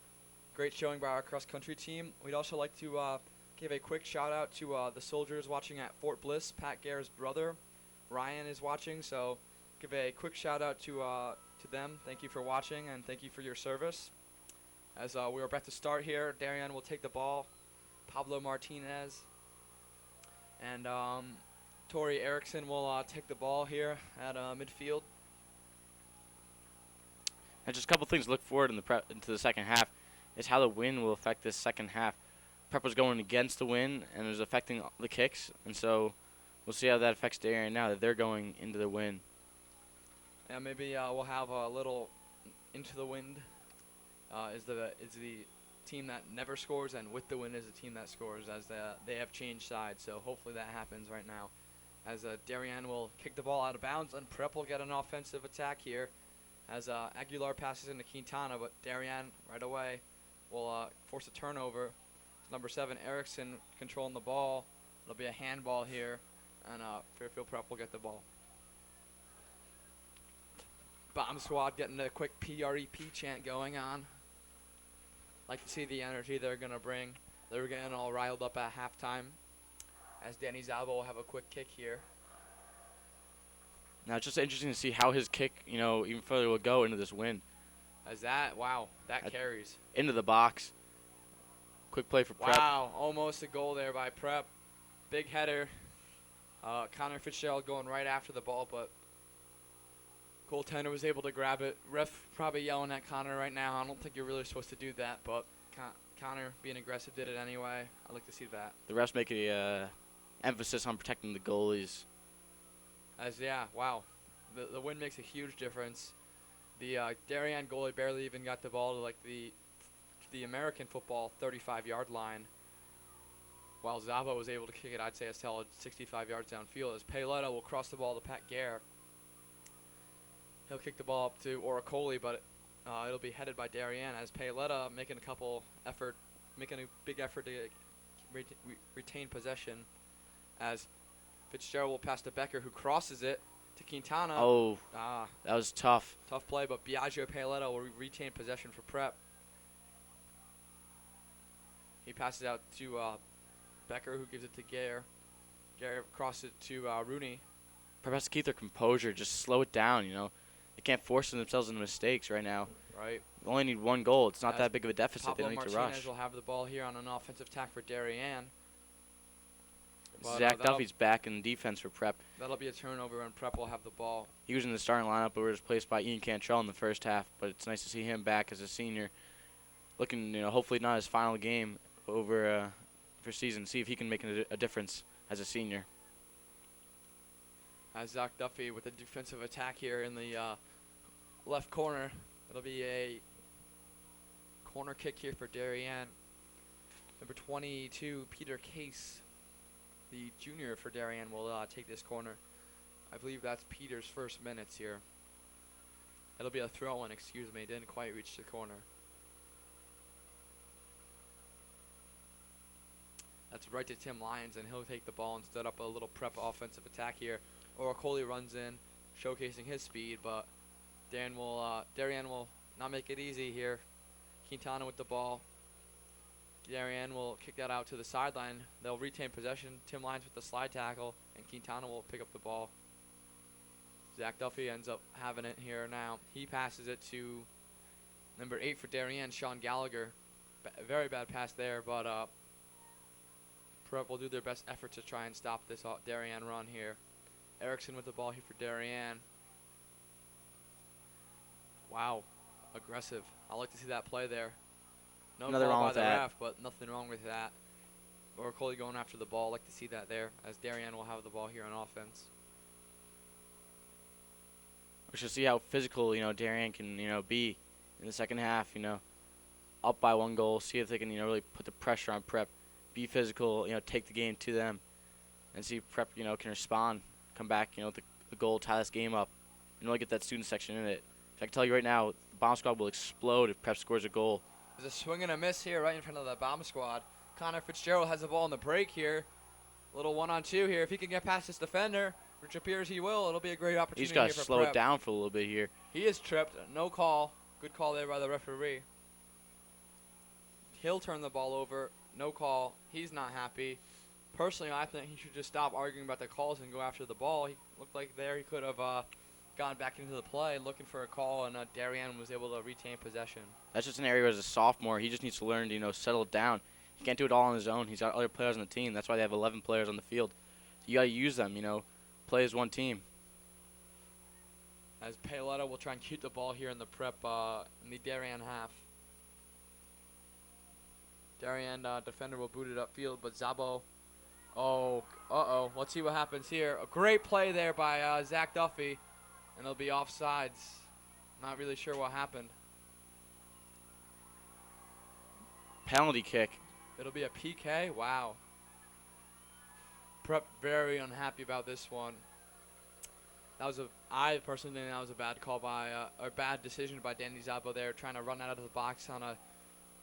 Speaker 1: great showing by our cross-country team. We'd also like to give a quick shout-out to the soldiers watching at Fort Bliss. Pat Gare's brother, Ryan, is watching, so give a quick shout-out to them. Thank you for watching, and thank you for your service. As we are about to start here, Darien will take the ball. Pablo Martinez and Tori Erickson will take the ball here at midfield.
Speaker 2: And just a couple things to look forward into the second half is how the wind will affect this second half. Prep was going against the wind, and it was affecting the kicks, and so we'll see how that affects Darien now that they're going into the wind.
Speaker 1: Yeah, maybe we'll have a little into the wind. Is the team that never scores, and with the wind is the team that scores, as they have changed sides. So hopefully that happens right now. As Darien will kick the ball out of bounds, and Prep will get an offensive attack here. As Aguilar passes into Quintana, but Darien right away will force a turnover. It's number 7 Erickson controlling the ball. It'll be a handball here, and Fairfield Prep will get the ball. Bomb squad getting a quick PREP chant going on. Like to see the energy they're going to bring. They're getting all riled up at halftime. As Danny Zalba will have a quick kick here.
Speaker 2: Now it's just interesting to see how his kick, even further will go into this wind.
Speaker 1: As that carries.
Speaker 2: Into the box. Quick play for Prep.
Speaker 1: Wow, almost a goal there by Prep. Big header. Connor Fitzgerald going right after the ball, but goaltender was able to grab it. Ref probably yelling at Connor right now. I don't think you're really supposed to do that, but Connor, being aggressive, did it anyway. I'd like to see that.
Speaker 2: The refs make a emphasis on protecting the goalies.
Speaker 1: Wow. The wind makes a huge difference. The Darien goalie barely even got the ball to the American football 35-yard line, while Zaba was able to kick it, I'd say, a solid 65 yards downfield. As Payletta will cross the ball to Pat Gare. He'll kick the ball up to Oracoli, but it'll be headed by Darien, as Payletta making a big effort to retain possession, as Fitzgerald will pass to Becker, who crosses it to Quintana.
Speaker 2: Oh, that was tough.
Speaker 1: Tough play, but Biagio Payletta will retain possession for Prep. He passes out to Becker, who gives it to Gare. Gare crosses it to Rooney.
Speaker 2: Prep has to keep their composure, just slow it down, They can't force themselves into mistakes right now.
Speaker 1: Right.
Speaker 2: They only need 1 goal. It's not that big of a deficit.
Speaker 1: Pablo
Speaker 2: They don't need to
Speaker 1: Martinez
Speaker 2: rush.
Speaker 1: will have the ball here on an offensive attack for Darien.
Speaker 2: Zach Duffy's back in defense for Prep.
Speaker 1: That'll be a turnover, and Prep will have the ball.
Speaker 2: He was in the starting lineup, but was replaced by Ian Cantrell in the first half. But it's nice to see him back as a senior. Looking, hopefully not his final game over for season. See if he can make a difference as a senior.
Speaker 1: As Zach Duffy with a defensive attack here in the left corner. It'll be a corner kick here for Darien. Number 22, Peter Case, the junior for Darien, will take this corner. I believe that's Peter's first minutes here. It'll be a throw-in, didn't quite reach the corner. That's right to Tim Lyons, and he'll take the ball and set up a little Prep offensive attack here. Oracoli runs in, showcasing his speed, but Darien will not make it easy here. Quintana with the ball. Darien will kick that out to the sideline. They'll retain possession. Tim Lyons with the slide tackle, and Quintana will pick up the ball. Zach Duffy ends up having it here now. He passes it to number 8 for Darien, Sean Gallagher. Very bad pass there, but Prep will do their best effort to try and stop this Darien run here. Erickson with the ball here for Darien. Wow, aggressive. I like to see that play there. No
Speaker 2: Nothing
Speaker 1: call
Speaker 2: wrong
Speaker 1: by
Speaker 2: with
Speaker 1: the
Speaker 2: that.
Speaker 1: ref, but nothing wrong with that. Oracoli going after the ball. Like to see that there, as Darien will have the ball here on offense.
Speaker 2: We should see how physical, Darien can, be in the second half, up by 1 goal, see if they can, really put the pressure on Prep, be physical, take the game to them, and see if Prep, can respond, come back, with the goal, tie this game up, and really get that student section in it. I can tell you right now, the Bomb Squad will explode if Prep scores a goal.
Speaker 1: There's a swing and a miss here right in front of the Bomb Squad. Connor Fitzgerald has the ball in the break here. A little 1-on-2 here. If he can get past this defender, which appears he will, it'll be a great opportunity.
Speaker 2: He's got to
Speaker 1: for
Speaker 2: slow
Speaker 1: Prep.
Speaker 2: it down for a little bit here.
Speaker 1: He is tripped. No call. Good call there by the referee. He'll turn the ball over. No call. He's not happy. Personally, I think he should just stop arguing about the calls and go after the ball. He looked like there he could have gone back into the play looking for a call, and Darien was able to retain possession.
Speaker 2: That's just an area where as a sophomore, he just needs to learn to, settle down. He can't do it all on his own. He's got other players on the team. That's why they have 11 players on the field. You got to use them, play as one team.
Speaker 1: As Paoletta will try and keep the ball here in the Prep, in the Darien half. Darien defender will boot it upfield, but Zabo, let's see what happens here. A great play there by Zach Duffy, and it'll be offsides. Not really sure what happened.
Speaker 2: Penalty kick.
Speaker 1: It'll be a PK. Wow. Prep very unhappy about this one. I personally think that was a bad call or bad decision by Danny Zabo there, trying to run out of the box on a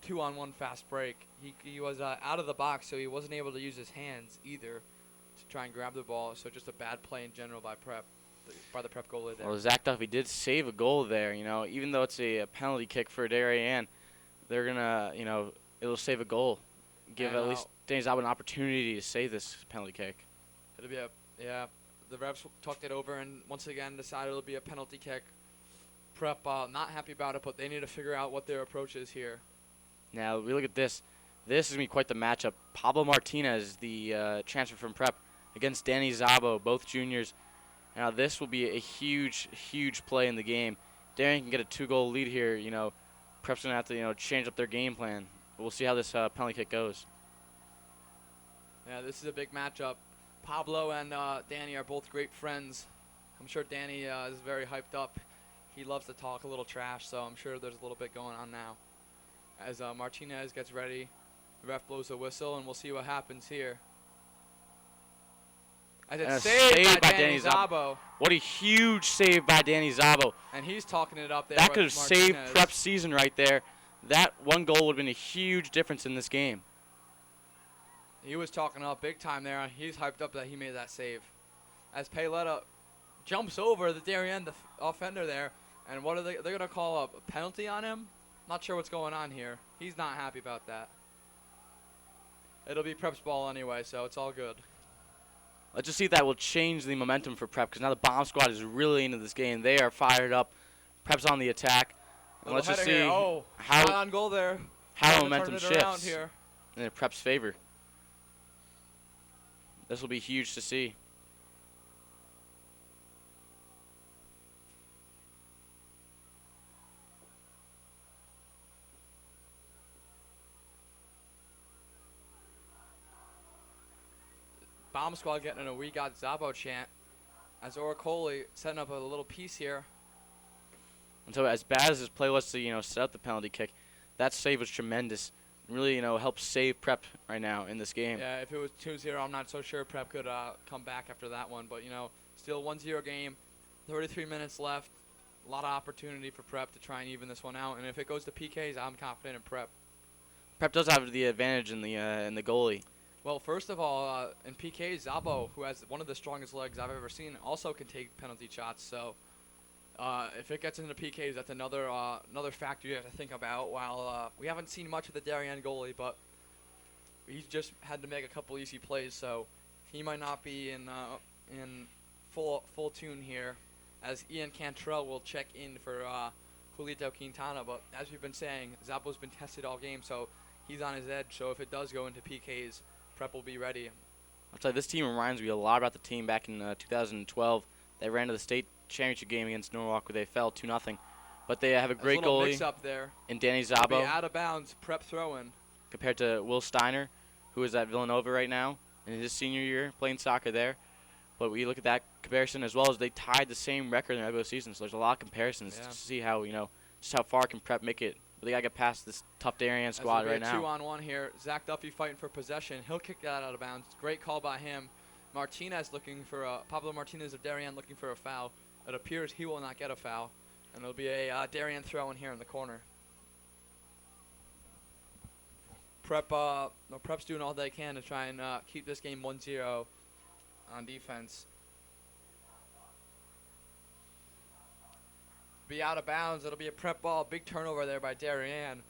Speaker 1: 2-on-1 fast break. He was out of the box, so he wasn't able to use his hands either to try and grab the ball. So just a bad play in general by the Prep goalie there.
Speaker 2: Well, Zach Duffy did save a goal there. Even though it's a penalty kick for Darien, they're gonna, it'll save a goal. Give at least Danny Zabo an opportunity to save this penalty kick.
Speaker 1: It'll be the refs tucked it over and once again decided it'll be a penalty kick. Prep not happy about it, but they need to figure out what their approach is here.
Speaker 2: Now we look at this. This is gonna be quite the matchup. Pablo Martinez, the transfer from Prep, against Danny Zabo, both juniors. Now this will be a huge, huge play in the game. Darien can get a 2-goal lead here. Prep's gonna have to change up their game plan. We'll see how this penalty kick goes.
Speaker 1: Yeah, this is a big matchup. Pablo and Danny are both great friends. I'm sure Danny is very hyped up. He loves to talk a little trash, so I'm sure there's a little bit going on now. As Martinez gets ready, the ref blows the whistle, and we'll see what happens here. As it's saved by Danny Zabo.
Speaker 2: What a huge save by Danny Zabo.
Speaker 1: And he's talking it up there.
Speaker 2: That could have saved Prep's season right there. That 1 goal would have been a huge difference in this game.
Speaker 1: He was talking up big time there. He's hyped up that he made that save. As Paoletta jumps over the Darien offender there, and what are they're going to call a penalty on him? Not sure what's going on here. He's not happy about that. It'll be Prep's ball anyway, so it's all good.
Speaker 2: Let's just see if that will change the momentum for Prep, because now the Bomb Squad is really into this game. They are fired up. Prep's on the attack. And let's just see
Speaker 1: how on goal there.
Speaker 2: How momentum shifts in Prep's favor. This will be huge to see.
Speaker 1: Bomb Squad getting a "We Got Zabo" chant as Oracoli setting up a little piece here.
Speaker 2: And so as bad as this play was to set up the penalty kick, that save was tremendous. Really helped save Prep right now in this game.
Speaker 1: Yeah, if it was 2-0, I'm not so sure Prep could come back after that one. But still 1-0 game, 33 minutes left. A lot of opportunity for Prep to try and even this one out. And if it goes to PKs, I'm confident in Prep.
Speaker 2: Prep does have the advantage in the goalie.
Speaker 1: Well, first of all, in PKs, Zabo, who has one of the strongest legs I've ever seen, also can take penalty shots. So if it gets into PKs, that's another factor you have to think about. While we haven't seen much of the Darien goalie, but he's just had to make a couple easy plays, so he might not be in full tune here. As Ian Cantrell will check in for Julito Quintana, but as we've been saying, Zabo's been tested all game, so he's on his edge. So if it does go into PKs, Prep will be ready.
Speaker 2: I'll tell you, this team reminds me a lot about the team back in 2012. They ran to the state championship game against Norwalk where they fell 2-0. But they have a great goalie
Speaker 1: mix up there.
Speaker 2: in Danny
Speaker 1: It'll be
Speaker 2: Zabo.
Speaker 1: out of bounds, Prep throw-in.
Speaker 2: Compared to Will Steiner, who is at Villanova right now in his senior year playing soccer there. But we look at that comparison as well as they tied the same record in the regular season. So there's a lot of comparisons to see how, just how far can Prep make it. But they got to get past this tough Darien squad right now.
Speaker 1: 2-on-1 here. Zach Duffy fighting for possession. He'll kick that out of bounds. Great call by him. Martinez looking for Pablo Martinez of Darien looking for a foul. It appears he will not get a foul. And it'll be a Darien throw in here in the corner. Prep's doing all they can to try and keep this game 1-0 on defense. Be out of bounds. It'll be a Prep ball. Big turnover there by Darien.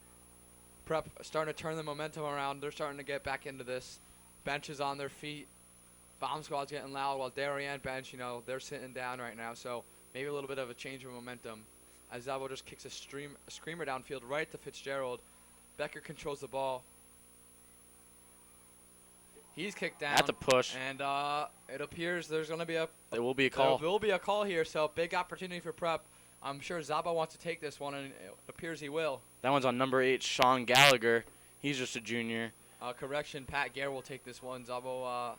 Speaker 1: Prep starting to turn the momentum around. They're starting to get back into this. Bench is on their feet. Bomb squad's getting loud while Darien bench, they're sitting down right now. So maybe a little bit of a change of momentum. As Zabo just kicks a screamer downfield right to Fitzgerald. Becker controls the ball. He's kicked down.
Speaker 2: That's a push.
Speaker 1: And it appears there's going to be
Speaker 2: there will be a call.
Speaker 1: There will be a call here, so big opportunity for Prep. I'm sure Zaba wants to take this one, and it appears he will.
Speaker 2: That one's on number 8, Sean Gallagher. He's just a junior.
Speaker 1: Correction, Pat Gare will take this one. Zaba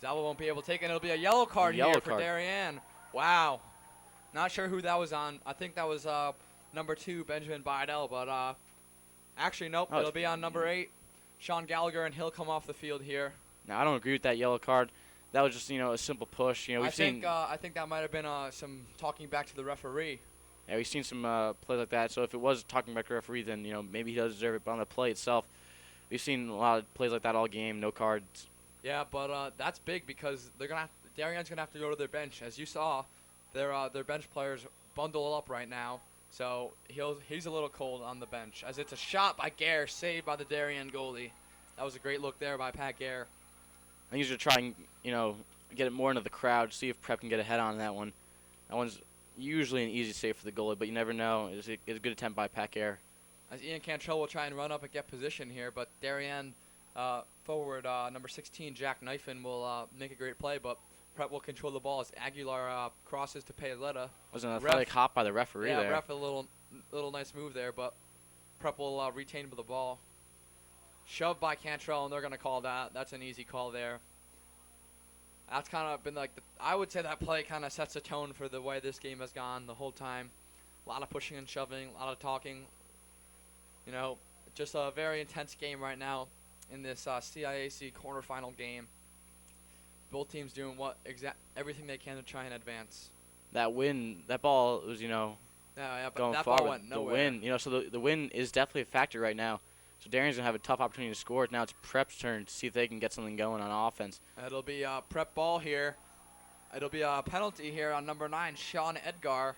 Speaker 1: won't be able to take it. It'll be a yellow card for Darien. Wow. Not sure who that was on. I think that was number 2, Benjamin Bidell, but actually, nope. It'll be on number 8, Sean Gallagher, and he'll come off the field here.
Speaker 2: Now, I don't agree with that yellow card. That was just, a simple push.
Speaker 1: I think that might have been some talking back to the referee.
Speaker 2: Yeah, we've seen some plays like that. So if it was talking back to the referee, then, maybe he does deserve it. But on the play itself, we've seen a lot of plays like that all game, no cards.
Speaker 1: Yeah, but that's big because Darien's going to have to go to their bench. As you saw, their bench players bundle up right now. So he's a little cold on the bench. As it's a shot by Gare, saved by the Darien goalie. That was a great look there by Pat Gare.
Speaker 2: I think he's going to try and, get it more into the crowd, see if Prep can get ahead on that one. That one's usually an easy save for the goalie, but you never know. It's a good attempt by Pat Gare.
Speaker 1: As Ian Cantrell will try and run up and get position here, but Darien forward, number 16, Jack Knifen, will make a great play, but Prep will control the ball as Aguilar crosses to Paoletta.
Speaker 2: Wasn't a flag hop by the referee there.
Speaker 1: Yeah, ref a little nice move there, but Prep will retain the ball. Shoved by Cantrell, and they're going to call that. That's an easy call there. That's kind of been I would say that play kind of sets a tone for the way this game has gone the whole time. A lot of pushing and shoving, a lot of talking. Just a very intense game right now in this CIAC quarterfinal game. Both teams doing everything they can to try and advance.
Speaker 2: That ball was,
Speaker 1: but
Speaker 2: going
Speaker 1: that
Speaker 2: far.
Speaker 1: ball went nowhere.
Speaker 2: The win, so the win is definitely a factor right now. So Darien's going to have a tough opportunity to score. Now it's Prep's turn to see if they can get something going on offense.
Speaker 1: It'll be a Prep ball here. It'll be a penalty here on number 9, Sean Edgar.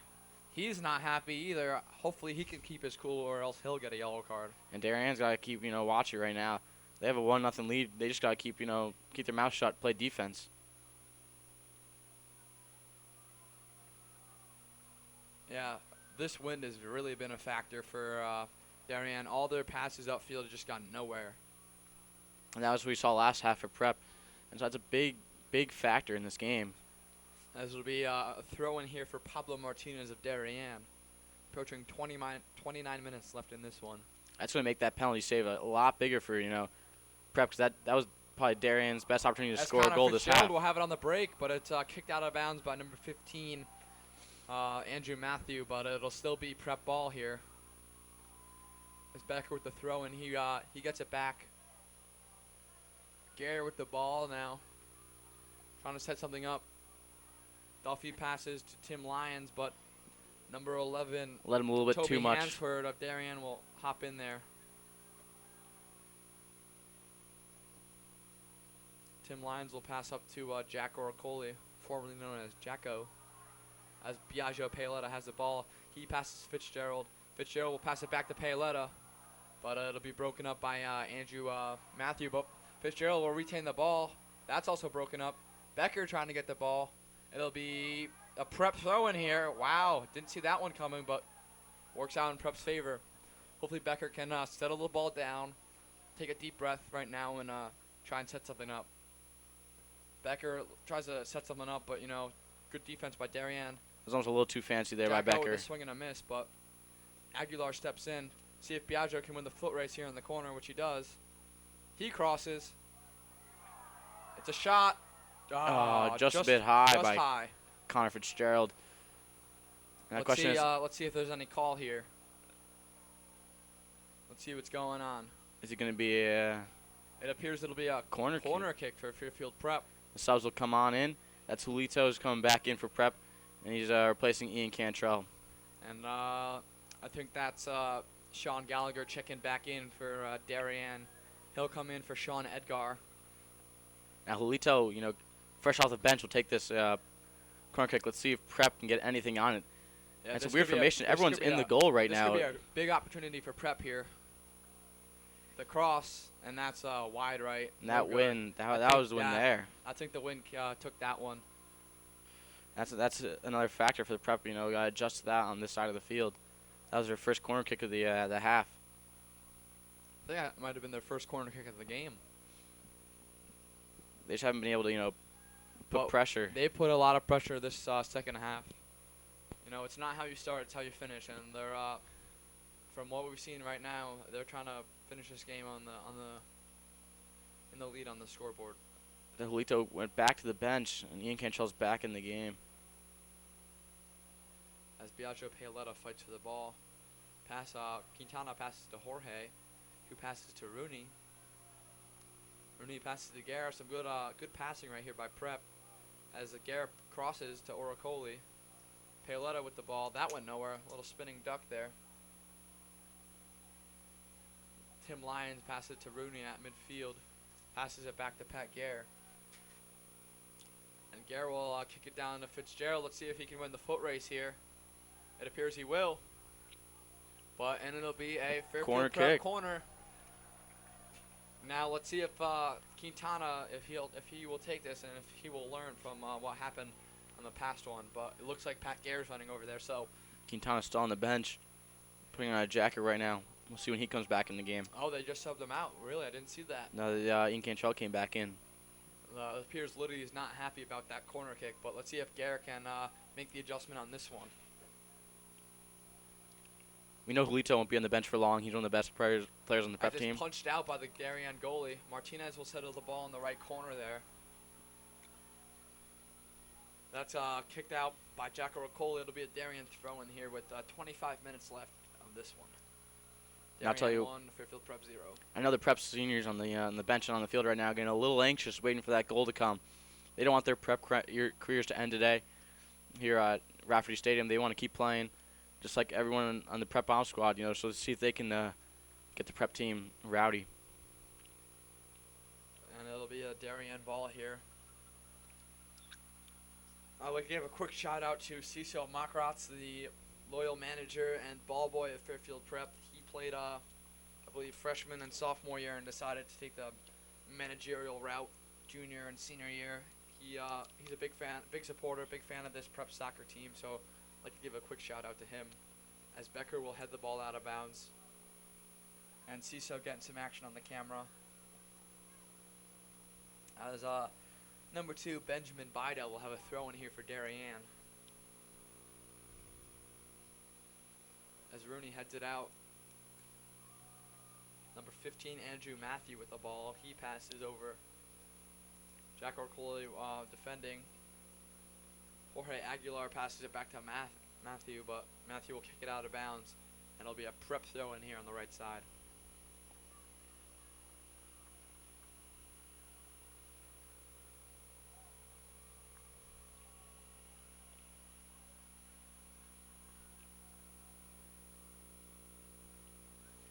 Speaker 1: He's not happy either. Hopefully he can keep his cool or else he'll get a yellow card.
Speaker 2: And Darien's got to keep, watching right now. They have a 1-0 lead. They just got to keep their mouth shut, play defense.
Speaker 1: Yeah, this wind has really been a factor for Darien. All their passes upfield have just gone nowhere.
Speaker 2: And that was what we saw last half for Prep. And so that's a big, big factor in this game.
Speaker 1: As it'll be a throw in here for Pablo Martinez of Darien. Approaching 29 minutes left in this one.
Speaker 2: That's going to make that penalty save a lot bigger for, Prep, because that was probably Darien's best opportunity to score a goal this half.
Speaker 1: Will have it on the break, but it's kicked out of bounds by number 15, Andrew Matthew, but it'll still be Prep ball here. As Becker with the throw, and he gets it back. Gare with the ball now. Trying to set something up. Duffy passes to Tim Lyons, but number 11,
Speaker 2: let him a little bit too much.
Speaker 1: Toby Hansford of Darien will hop in there. Tim Lyons will pass up to Jack Oracoli, formerly known as Jacko. As Biagio Paoletta has the ball, he passes Fitzgerald. Fitzgerald will pass it back to Paoletta, but it'll be broken up by Andrew Matthew. But Fitzgerald will retain the ball. That's also broken up. Becker trying to get the ball. It'll be a Prep throw in here. Wow, didn't see that one coming, but works out in Prep's favor. Hopefully Becker can settle the ball down, take a deep breath right now, and try and set something up. Becker tries to set something up, but, good defense by Darien.
Speaker 2: It was almost a little too fancy there by Becker.
Speaker 1: With a swing and a miss, but Aguilar steps in. See if Biagio can win the foot race here in the corner, which he does. He crosses. It's a shot.
Speaker 2: Just a bit high
Speaker 1: just
Speaker 2: by
Speaker 1: high.
Speaker 2: Connor Fitzgerald. And that question
Speaker 1: Let's see if there's any call here. Let's see what's going on.
Speaker 2: is it going to be a
Speaker 1: It appears it'll be a
Speaker 2: corner
Speaker 1: kick for Fairfield Prep.
Speaker 2: The subs will come on in. That's Julito's coming back in for Prep, and he's replacing Ian Cantrell.
Speaker 1: And I think that's Sean Gallagher checking back in for Darien. He'll come in for Sean Edgar.
Speaker 2: Now Julito, fresh off the bench, will take this corner kick. Let's see if Prep can get anything on it.
Speaker 1: Yeah,
Speaker 2: That's a weird formation. Everyone's in the goal right now.
Speaker 1: This could be a big opportunity for Prep here. The cross, and that's wide right.
Speaker 2: And that win, that was the win there.
Speaker 1: I think the win took that one.
Speaker 2: That's another factor for the Prep. Got to adjust to that on this side of the field. That was their first corner kick of the half.
Speaker 1: I think that might have been their first corner kick of the game.
Speaker 2: They just haven't been able to, put pressure.
Speaker 1: They put a lot of pressure this second half. It's not how you start, it's how you finish. And they're, from what we've seen right now, they're trying to finish this game in the lead on the scoreboard.
Speaker 2: The Julito went back to the bench, and Ian Cantrell's back in the game.
Speaker 1: As Biagio Paoletta fights for the ball. Quintana passes to Jorge, who passes to Rooney. Rooney passes to Guerra. Some good passing right here by Prep. As Guerra crosses to Oracoli. Paoletta with the ball. That went nowhere. A little spinning duck there. Tim Lyons passes it to Rooney at midfield. Passes it back to Pat Guerra. And Guerra will kick it down to Fitzgerald. Let's see if he can win the foot race here. It appears he will. And it'll be a Fairfield Prep corner. Now let's see if Quintana, if he will take this and if he will learn from what happened on the past one. But it looks like Pat Guerra's running over there. So
Speaker 2: Quintana's still on the bench, putting on a jacket right now. We'll see when he comes back in the game.
Speaker 1: Oh, they just subbed him out. Really, I didn't see that.
Speaker 2: No, Ian Cantrell came back in.
Speaker 1: It appears Liddy is not happy about that corner kick. But let's see if Guerra can make the adjustment on this one.
Speaker 2: We know Julito won't be on the bench for long. He's one of the best players on the Prep team.
Speaker 1: Punched out by the Darien goalie. Martinez will settle the ball in the right corner there. That's kicked out by Jack Oracoli. It'll be a Darien throw in here with 25 minutes left of this one.
Speaker 2: I'll tell you,
Speaker 1: 1, Fairfield Prep 0.
Speaker 2: I know the Prep seniors on the bench and on the field right now getting a little anxious, waiting for that goal to come. They don't want their Prep careers to end today here at Rafferty Stadium. They want to keep playing, just like everyone on the Prep bomb squad. So let's see if they can get the Prep team rowdy.
Speaker 1: And it'll be a Darien ball here. I'd like to give a quick shout out to Cecil Makratz, the loyal manager and ball boy at Fairfield Prep. He played, I believe, freshman and sophomore year and decided to take the managerial route junior and senior year. He's a big fan, big supporter, big fan of this Prep soccer team. So I'd like to give a quick shout out to him. As Becker will head the ball out of bounds. And Cecil getting some action on the camera. As number 2, Benjamin Bidell will have a throw in here for Darien. As Rooney heads it out. Number 15, Andrew Matthew with the ball. He passes over. Jack Oracoli defending. Jorge Aguilar passes it back to Matthew, but Matthew will kick it out of bounds. And it'll be a Prep throw in here on the right side.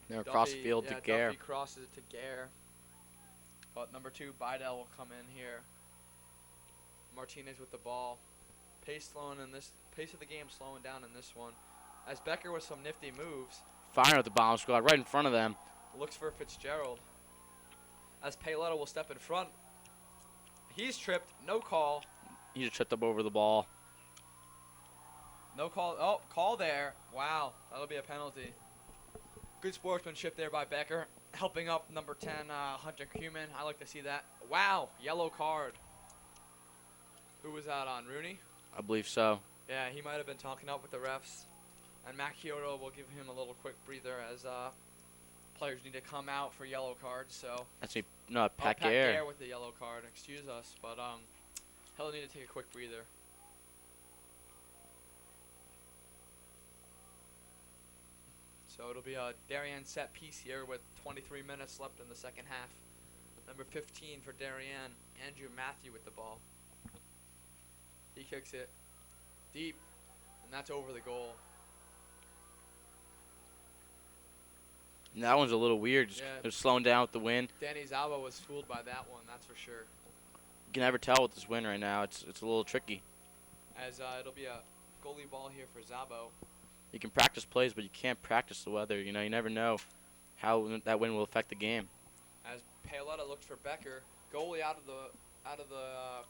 Speaker 2: They're across the field to Guerra.
Speaker 1: Duffy crosses it to Guerra. But number 2, Bidell will come in here. Martinez with the ball. Pace of the game slowing down in this one. As Becker with some nifty moves.
Speaker 2: Firing at the bomb squad right in front of them.
Speaker 1: Looks for Fitzgerald. As Paoletta will step in front. He's tripped. No call.
Speaker 2: He just tripped up over the ball.
Speaker 1: No call. Oh, call there. Wow. That'll be a penalty. Good sportsmanship there by Becker. Helping up number 10, Hunter Kuhlman. I like to see that. Wow. Yellow card. Who was that on? Rooney?
Speaker 2: I believe so.
Speaker 1: Yeah, he might have been talking up with the refs. And Matt Kyoto will give him a little quick breather as players need to come out for yellow cards. So
Speaker 2: That's me. No,
Speaker 1: Pat
Speaker 2: Gare.
Speaker 1: Gare with the yellow card. Excuse us, but he'll need to take a quick breather. So it'll be a Darien set piece here with 23 minutes left in the second half. Number 15 for Darien, Andrew Matthew with the ball. He kicks it deep, and that's over the goal.
Speaker 2: And that one's a little weird. Just slowing down with the wind.
Speaker 1: Danny Zalba was fooled by that one, that's for sure.
Speaker 2: You can never tell with this wind right now. It's a little tricky.
Speaker 1: As it'll be a goalie ball here for Zabo.
Speaker 2: You can practice plays, but you can't practice the weather. You know, you never know how that wind will affect the game.
Speaker 1: As Paoletta looks for Becker, goalie out of the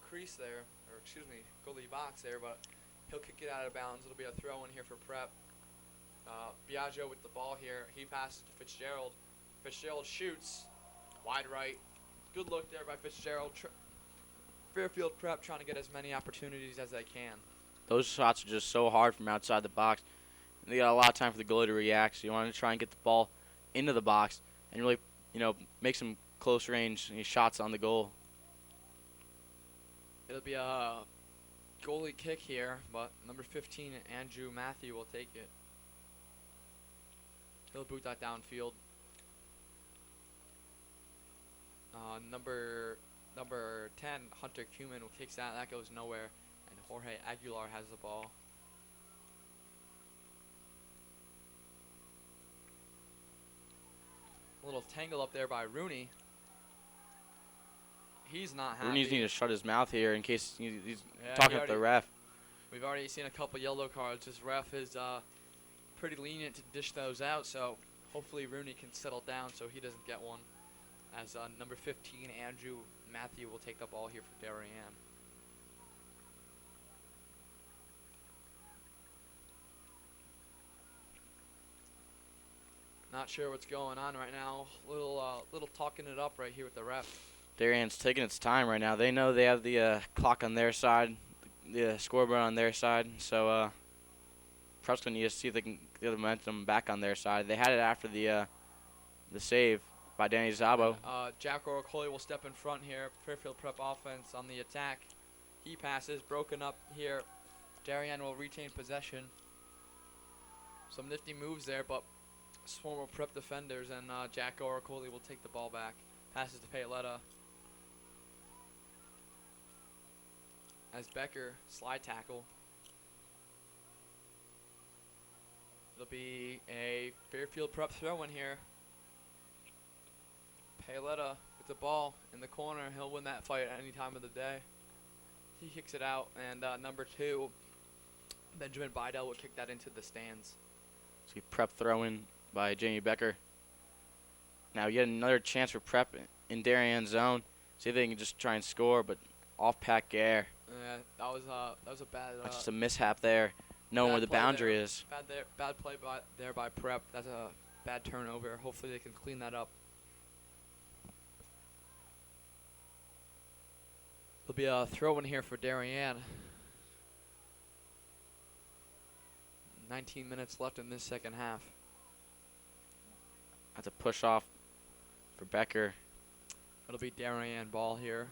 Speaker 1: crease there, or excuse me, goalie box there, but he'll kick it out of bounds. It'll be a throw in here for Prep. Biagio with the ball here. He passes to Fitzgerald. Fitzgerald shoots wide right. Good look there by Fitzgerald. Fairfield Prep trying to get as many opportunities as they can.
Speaker 2: Those shots are just so hard from outside the box. They got a lot of time for the goalie to react, so you want to try and get the ball into the box and really, make some close range shots on the goal.
Speaker 1: It'll be a goalie kick here, but number 15, Andrew Matthew, will take it. He'll boot that downfield. Number 10, Hunter Cuman, will kicks that. That goes nowhere, and Jorge Aguilar has the ball. A little tangle up there by Rooney. He's not happy.
Speaker 2: Rooney's need to shut his mouth here in case he's talking to the ref.
Speaker 1: We've already seen a couple yellow cards. This ref is pretty lenient to dish those out, so hopefully Rooney can settle down so he doesn't get one. As number 15, Andrew Matthew, will take the ball here for Darien. Not sure what's going on right now. Little talking it up right here with the ref.
Speaker 2: Darien's taking its time right now. They know they have the clock on their side, the scoreboard on their side. So Prep's gonna need to see if they can get the momentum back on their side. They had it after the save by Danny Zabo.
Speaker 1: Jack Oracoli will step in front here. Fairfield Prep offense on the attack. He passes, broken up here. Darien will retain possession. Some nifty moves there, but swarm of Prep defenders, and Jack Oracoli will take the ball back. Passes to Paoletta. As Becker, slide tackle. It'll be a Fairfield Prep throw in here. Paoletta with the ball in the corner. He'll win that fight at any time of the day. He kicks it out, and number 2, Benjamin Bidell, will kick that into the stands.
Speaker 2: So Prep throw-in by Jamie Becker. Now yet another chance for Prep in Darien's zone. See if they can just try and score, but off Pat Gare.
Speaker 1: Yeah, that was a bad.
Speaker 2: That's just a mishap there, knowing where the boundary is.
Speaker 1: Bad play by Prep. That's a bad turnover. Hopefully they can clean that up. There'll be a throw in here for Darien. 19 minutes left in this second half.
Speaker 2: That's a push off for Becker.
Speaker 1: It'll be Darien ball here.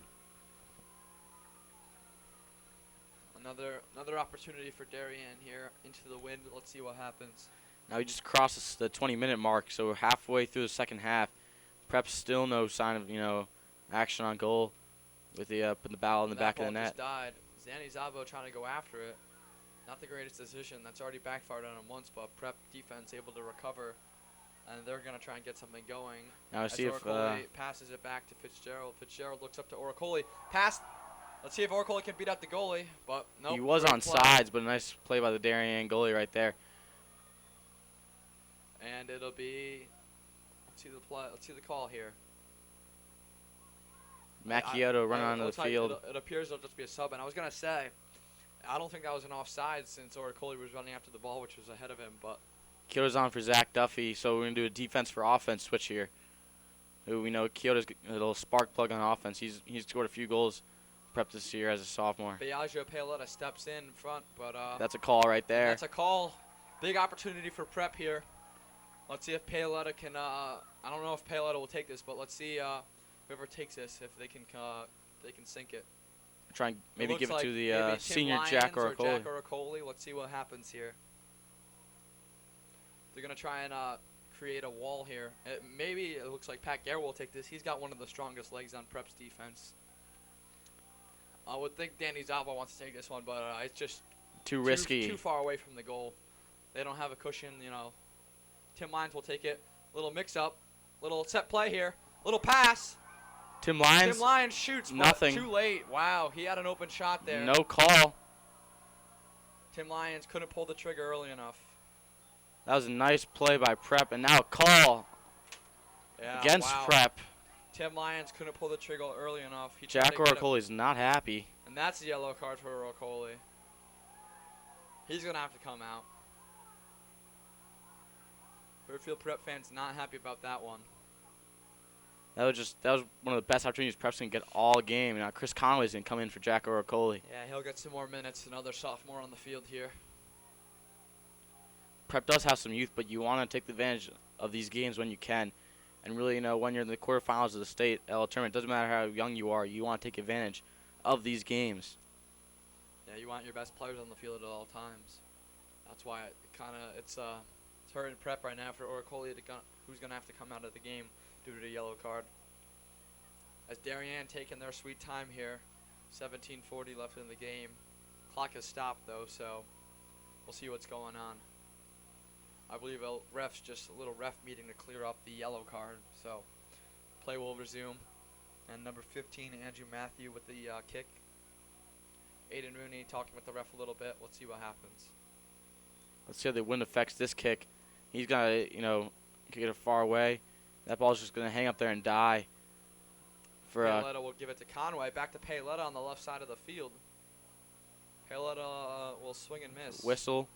Speaker 1: Another opportunity for Darien here into the wind. Let's see what happens.
Speaker 2: Now he just crosses the 20-minute mark, so we're halfway through the second half. Prep still no sign of action on goal with the putting the ball in the back of the net.
Speaker 1: Just died. Zanny Zabo trying to go after it. Not the greatest decision. That's already backfired on him once, but Prep defense able to recover, and they're gonna try and get something going.
Speaker 2: Now I see if
Speaker 1: passes it back to Fitzgerald. Fitzgerald looks up to Oracoli. Pass. Let's see if Oracoli can beat out the goalie, but nope.
Speaker 2: He was on sides, but a nice play by the Darien goalie right there.
Speaker 1: And it'll be. Let's see the play. Let's see the call here.
Speaker 2: Macchiotto running onto the field.
Speaker 1: It appears it'll just be a sub, and I was gonna say, I don't think that was an offside since Oracoli was running after the ball, which was ahead of him, but.
Speaker 2: Kyoto's on for Zach Duffy, so we're going to do a defense for offense switch here. We know Kyoto's a little spark plug on offense. He's scored a few goals Prep this year as a sophomore.
Speaker 1: Biagio Paoletta steps in front, but
Speaker 2: that's a call right there.
Speaker 1: That's a call. Big opportunity for Prep here. Let's see if Paoletta can. I don't know if Paoletta will take this, but let's see whoever takes this if they can sink it.
Speaker 2: Try and maybe
Speaker 1: It
Speaker 2: give it
Speaker 1: looks
Speaker 2: to
Speaker 1: like
Speaker 2: the
Speaker 1: maybe
Speaker 2: senior
Speaker 1: Tim
Speaker 2: Jack
Speaker 1: Lyons or Jack
Speaker 2: Oracoli.
Speaker 1: Oracoli. Let's see what happens here. They're gonna try and create a wall here. Maybe it looks like Pat Garrett will take this. He's got one of the strongest legs on Prep's defense. I would think Danny Zalba wants to take this one, but it's just
Speaker 2: Too risky.
Speaker 1: Too far away from the goal. They don't have a cushion, you know. Tim Lyons will take it. Little mix-up. Little set play here. Little pass.
Speaker 2: Tim Lyons.
Speaker 1: Tim Lyons shoots, but
Speaker 2: Nothing.
Speaker 1: too late. Wow, he had an open shot there.
Speaker 2: No call.
Speaker 1: Tim Lyons couldn't pull the trigger early enough.
Speaker 2: That was a nice play by Prep, and now a call against
Speaker 1: wow.
Speaker 2: Prep.
Speaker 1: Tim Lyons couldn't pull the trigger early enough.
Speaker 2: Jack Oracoli's not happy.
Speaker 1: And that's the yellow card for Oracoli. He's going to have to come out. Fairfield Prep fans not happy about that one.
Speaker 2: That was one of the best opportunities Prep's going to get all game. You know, Chris Conway's going to come in for Jack Oracoli.
Speaker 1: Yeah, he'll get some more minutes. Another sophomore on the field here.
Speaker 2: Prep does have some youth, but you want to take advantage of these games when you can. And really, you know, when you're in the quarterfinals of the state L tournament, it doesn't matter how young you are, you want to take advantage of these games.
Speaker 1: Yeah, you want your best players on the field at all times. That's why it's hurting Prep right now for Oracoli who's going to have to come out of the game due to the yellow card. As Darien taking their sweet time here, 17:40 left in the game. Clock has stopped though, so we'll see what's going on. I believe ref's just a little ref meeting to clear up the yellow card, so play will resume. And number 15, Andrew Matthew with the kick. Aiden Rooney talking with the ref a little bit. Let's see what happens.
Speaker 2: Let's see how the wind affects this kick. He's got to, you know, kick it far away. That ball's just going to hang up there and die.
Speaker 1: Paoletta will give it to Conway. Back to Paoletta on the left side of the field. Paoletta will swing and miss.
Speaker 2: Whistle.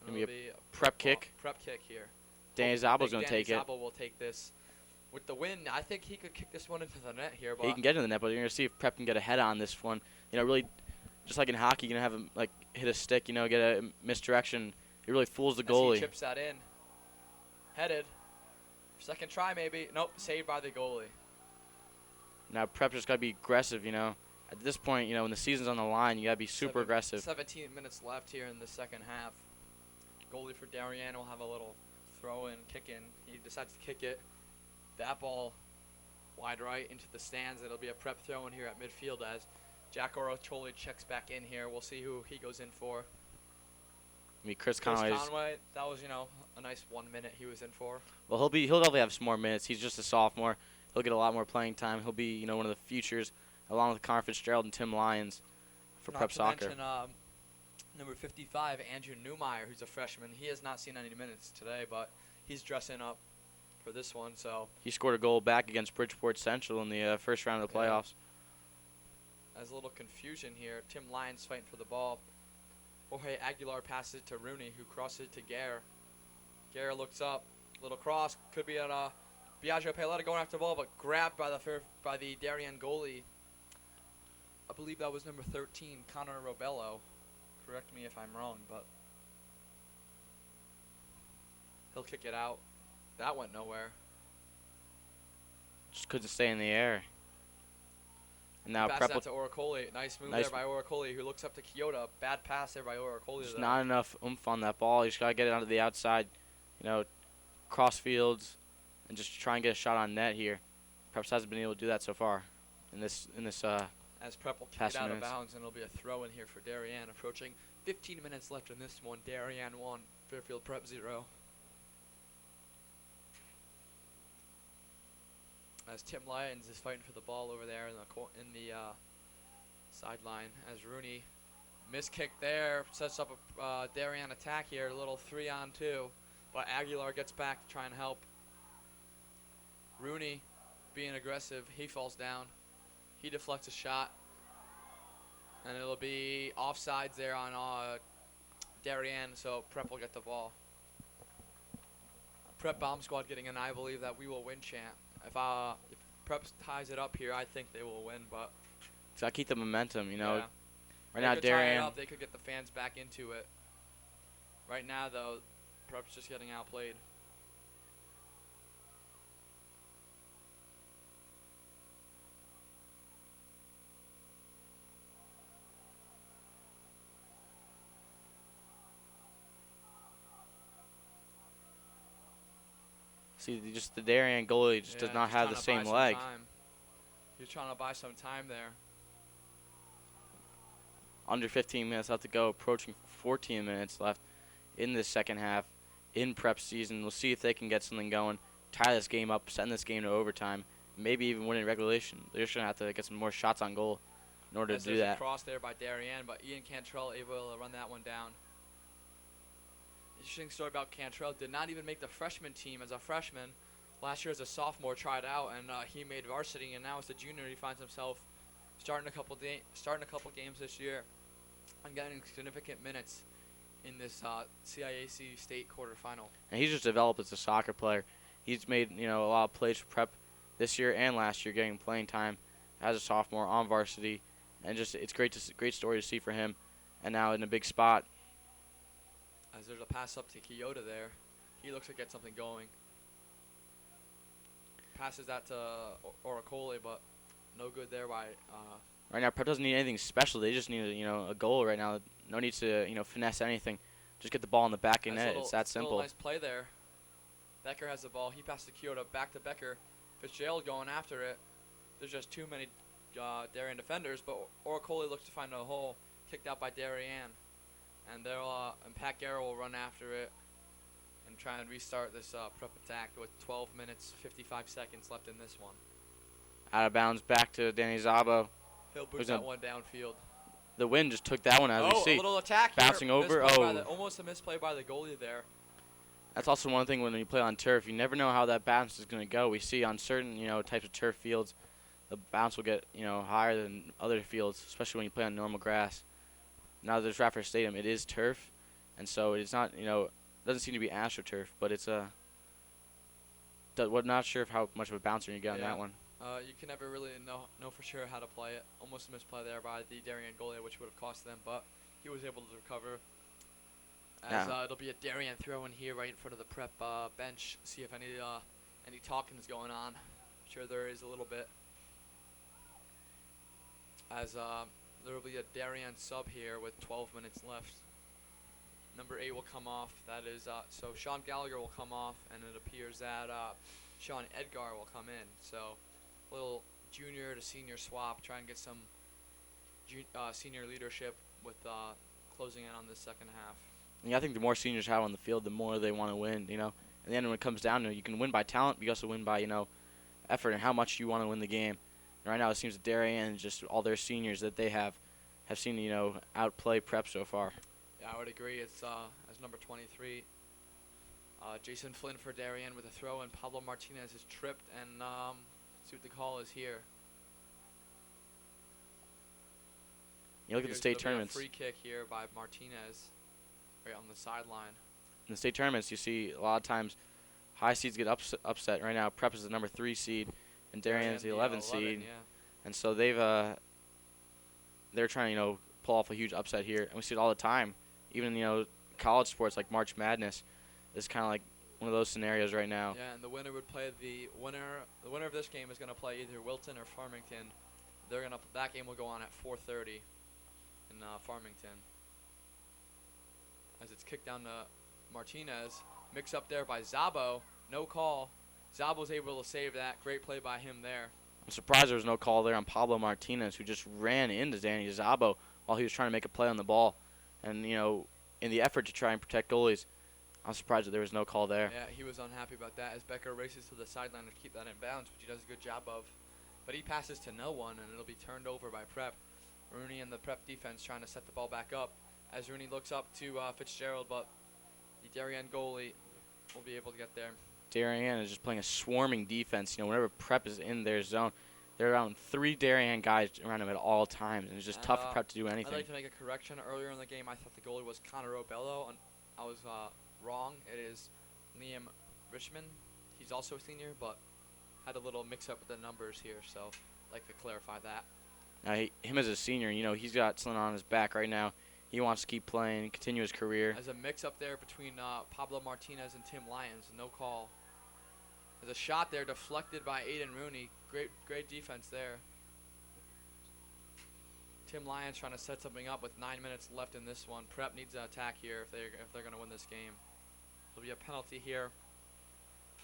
Speaker 1: And
Speaker 2: Gonna
Speaker 1: it'll
Speaker 2: be
Speaker 1: be
Speaker 2: a prep kick.
Speaker 1: Prep kick here.
Speaker 2: Danny Zabo's going to take it.
Speaker 1: Danny Zabo will take this. With the wind, I think he could kick this one into the net here. But
Speaker 2: He can get in the net, but you're going to see if Prep can get a head on this one. You know, really, just like in hockey, you're going to have him, like, hit a stick, you know, get a misdirection. It really fools the goalie.
Speaker 1: As he chips that in. Headed. Second try, maybe. Nope, saved by the goalie.
Speaker 2: Now, Prep just got to be aggressive, you know. At this point, you know, when the season's on the line, you got to be super aggressive.
Speaker 1: 17 minutes left here in the second half. Goalie for Darien will have a little throw-in, kick-in. He decides to kick it. That ball wide right into the stands. It'll be a Prep throw-in here at midfield as Jack Oracoli checks back in here. We'll see who he goes in for.
Speaker 2: I mean, Chris Conway,
Speaker 1: that was, you know, a nice 1 minute he was in for.
Speaker 2: Well, he'll definitely have some more minutes. He's just a sophomore. He'll get a lot more playing time. He'll be, you know, one of the futures, along with Connor Fitzgerald and Tim Lyons for Prep Soccer.
Speaker 1: Mention, number 55, Andrew Newmeyer, who's a freshman. He has not seen any minutes today, but he's dressing up for this one. So
Speaker 2: he scored a goal back against Bridgeport Central in the first round of the playoffs.
Speaker 1: There's a little confusion here. Tim Lyons fighting for the ball. Jorge Aguilar passes it to Rooney, who crosses it to Gare. Gare looks up. Little cross. Could be on Biagio Paoletta going after the ball, but grabbed by the Darien goalie. I believe that was number 13, Connor Robello. Correct me if I'm wrong, but he'll kick it out. That went nowhere.
Speaker 2: Just couldn't stay in the air. And now
Speaker 1: Pass
Speaker 2: Prep
Speaker 1: that to Oracoli. Nice move there by Oracoli, who looks up to Kyoto. Bad pass there by Oracoli.
Speaker 2: Just not enough oomph on that ball. You just gotta get it onto the outside, you know, cross fields, and just try and get a shot on net here. Prep hasn't been able to do that so far in this.
Speaker 1: As Prep will kick it out of bounds, and it'll be a throw in here for Darien. Approaching 15 minutes left in this one. Darien 1, Fairfield Prep 0. As Tim Lyons is fighting for the ball over there in the sideline. As Rooney miskick there, sets up a Darien attack here. A little 3-on-2, but Aguilar gets back to try and help. Rooney being aggressive, he falls down. He deflects a shot, and it'll be offsides there on Darien, so Prep will get the ball. Prep Bomb Squad getting an I believe that we will win chant. If Prep ties it up here, I think they will win, but
Speaker 2: So I keep the momentum, you know.
Speaker 1: yeah.
Speaker 2: Right now,
Speaker 1: They could tie it
Speaker 2: Darien.
Speaker 1: up, they could get the fans back into it. Right now, though, Prep's just getting outplayed.
Speaker 2: See, just the Darien goalie just does not have the same leg.
Speaker 1: He's trying to buy some time there.
Speaker 2: Under 15 minutes left to go, approaching 14 minutes left in this second half in prep season. We'll see if they can get something going, tie this game up, send this game to overtime, maybe even win in regulation. They're just going to have to get some more shots on goal in order to do that.
Speaker 1: A cross there by Darien, but Ian Cantrell able to run that one down. Interesting story about Cantrell. Did not even make the freshman team as a freshman. Last year as a sophomore tried out, and he made varsity, and now as a junior he finds himself starting a couple games this year and getting significant minutes in this CIAC state quarterfinal.
Speaker 2: And he's just developed as a soccer player. He's made a lot of plays for prep this year and last year, getting playing time as a sophomore on varsity, and just it's great story to see for him. And now in a big spot.
Speaker 1: As there's a pass up to Kyoto there, he looks like get something going. Passes that to Oracoli, but no good there by.
Speaker 2: Right now, prep doesn't need anything special. They just need a goal right now. No need to finesse anything. Just get the ball in the back of net. It's that simple.
Speaker 1: Nice play there. Becker has the ball. He passes to Kyoto, back to Becker. Fitzgerald going after it. There's just too many Darien defenders, but Oracoli looks to find a hole. Kicked out by Darien, and Pat Garrow will run after it and try and restart this prep attack with 12 minutes 55 seconds left in this one.
Speaker 2: Out of bounds, back to Danny Zabo.
Speaker 1: He'll boot that one downfield.
Speaker 2: The wind just took that one, as we see.
Speaker 1: A little attack
Speaker 2: bouncing
Speaker 1: here.
Speaker 2: over.
Speaker 1: Almost a misplay by the goalie there.
Speaker 2: That's also one thing when you play on turf. You never know how that bounce is going to go. We see on certain types of turf fields, the bounce will get higher than other fields, especially when you play on normal grass. Now there's Radford Stadium. It is turf, and so it's not doesn't seem to be AstroTurf, but it's we're not sure how much of a bouncer you get on that one.
Speaker 1: You can never really know for sure how to play it. Almost a misplay there by the Darien goalie, which would have cost them, but he was able to recover. As it'll be a Darien throw in here right in front of the prep bench. See if any talking is going on. I'm sure there is a little bit. As there will be a Darien sub here with 12 minutes left. Number 8 will come off. That is so Sean Gallagher will come off, and it appears that Sean Edgar will come in. So little junior to senior swap. Try and get some senior leadership with closing in on this second half.
Speaker 2: Yeah, I think the more seniors have on the field, the more they want to win. In the end, when it comes down to it, you can win by talent, but you also win by effort and how much you want to win the game. And right now, it seems that Darien, just all their seniors that they have seen outplay prep so far.
Speaker 1: Yeah, I would agree. It's as number 23, Jason Flynn for Darien with a throw, and Pablo Martinez is tripped, and see what the call is here.
Speaker 2: You look at the state tournaments.
Speaker 1: Free kick here by Martinez, right on the sideline.
Speaker 2: In the state tournaments, you see a lot of times high seeds get upset. Right now, Prep is the number 3 seed, and Darien's the 11th seed, and so they're trying to pull off a huge upset here, and we see it all the time. Even college sports like March Madness is kind of like one of those scenarios right now.
Speaker 1: Yeah, and the winner would play the winner of this game is going to play either Wilton or Farmington. That game will go on at 4:30 in Farmington. As it's kicked down to Martinez, mix up there by Zabo, no call. Zabo's able to save that. Great play by him there.
Speaker 2: I'm surprised there was no call there on Pablo Martinez, who just ran into Danny Zabo while he was trying to make a play on the ball. And, in the effort to try and protect goalies, I'm surprised that there was no call there.
Speaker 1: Yeah, he was unhappy about that as Becker races to the sideline to keep that in bounds, which he does a good job of. But he passes to no one, and it'll be turned over by Prep. Rooney and the Prep defense trying to set the ball back up as Rooney looks up to Fitzgerald, but the Darien goalie will be able to get there.
Speaker 2: Darien is just playing a swarming defense. Whenever Prep is in their zone, there are around 3 Darien guys around him at all times, and it's just tough for Prep to do anything.
Speaker 1: I'd like to make a correction. Earlier in the game, I thought the goalie was Connor Robello, and I was wrong. It is Liam Richmond. He's also a senior, but had a little mix-up with the numbers here, so I'd like to clarify that.
Speaker 2: Now, him as a senior, he's got something on his back right now. He wants to keep playing, continue his career.
Speaker 1: As a mix-up there between Pablo Martinez and Tim Lyons, no call. There's a shot there deflected by Aiden Rooney. Great defense there. Tim Lyons trying to set something up with 9 minutes left in this one. Prep needs an attack here if they're going to win this game. There'll be a penalty here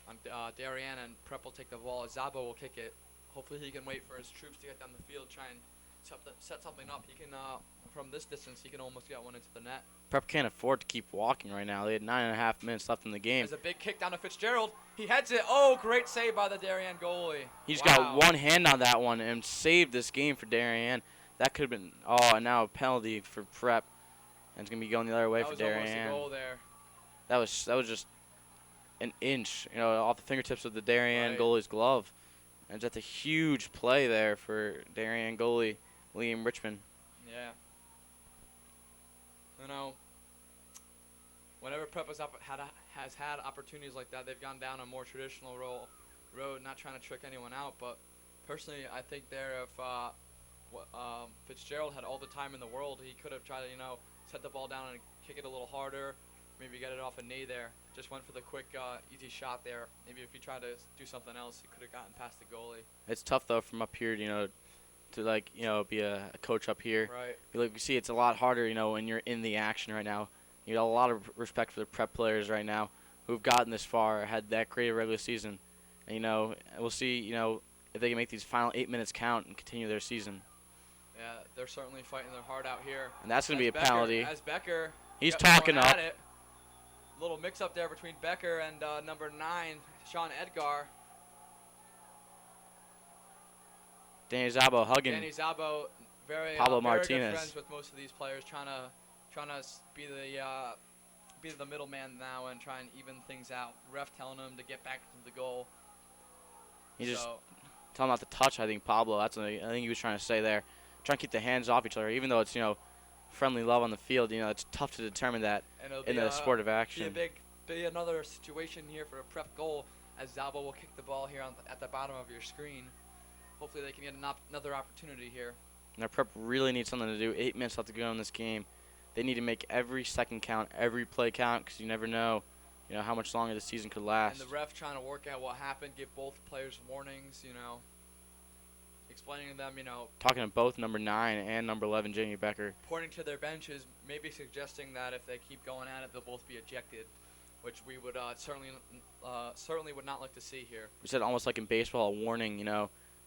Speaker 1: on Darien, and Prep will take the ball. Zabo will kick it. Hopefully he can wait for his troops to get down the field, try and set something up. He can, from this distance, he can almost get one into the net.
Speaker 2: Prep can't afford to keep walking right now. They had 9.5 minutes left in the game.
Speaker 1: There's a big kick down to Fitzgerald. He heads it. Oh, great save by the Darien goalie.
Speaker 2: He just got one hand on that one and saved this game for Darien. That could have been, and now a penalty for Prep. And it's going to be going the other way for Darien.
Speaker 1: That was almost a goal there.
Speaker 2: That was just an inch, off the fingertips of the Darien
Speaker 1: Right.
Speaker 2: goalie's glove. And that's a huge play there for Darien goalie Liam Richmond.
Speaker 1: Yeah. Whenever Prep has had opportunities like that, they've gone down a more traditional road, not trying to trick anyone out. But personally, I think there, if Fitzgerald had all the time in the world, he could have tried to, set the ball down and kick it a little harder, maybe get it off a knee there. Just went for the quick, easy shot there. Maybe if he tried to do something else, he could have gotten past the goalie.
Speaker 2: It's tough, though, from up here, to, be a coach up here.
Speaker 1: Right.
Speaker 2: Like we see, it's a lot harder, when you're in the action right now. You got a lot of respect for the Prep players right now who've gotten this far, had that great regular season. And, we'll see, if they can make these final 8 minutes count and continue their season.
Speaker 1: Yeah, they're certainly fighting their heart out here.
Speaker 2: And that's going to be a penalty.
Speaker 1: As Becker,
Speaker 2: he's talking up.
Speaker 1: Little mix-up there between Becker and number 9, Sean Edgar.
Speaker 2: Danny Zabo hugging.
Speaker 1: Danny Zabo, very
Speaker 2: Pablo
Speaker 1: very
Speaker 2: Martinez.
Speaker 1: good friends with most of these players, trying to be the middleman now and try and even things out. Ref telling him to get back to the goal.
Speaker 2: He just telling him not to touch. I think Pablo. That's what I think he was trying to say there. Trying to keep the hands off each other, even though it's friendly love on the field. It's tough to determine that in the sport of action.
Speaker 1: Be another situation here for a Prep goal, as Zabo will kick the ball here at the bottom of your screen. Hopefully they can get another opportunity here.
Speaker 2: Now Prep really needs something to do. 8 minutes left to go in this game. They need to make every second count, every play count, because you never know, how much longer the season could last.
Speaker 1: And the ref trying to work out what happened, give both players warnings, explaining to them,
Speaker 2: talking to both number 9 and number 11, Jamie Becker.
Speaker 1: Pointing to their benches, maybe suggesting that if they keep going at it, they'll both be ejected, which we would certainly would not like to see here.
Speaker 2: We said almost like in baseball, a warning,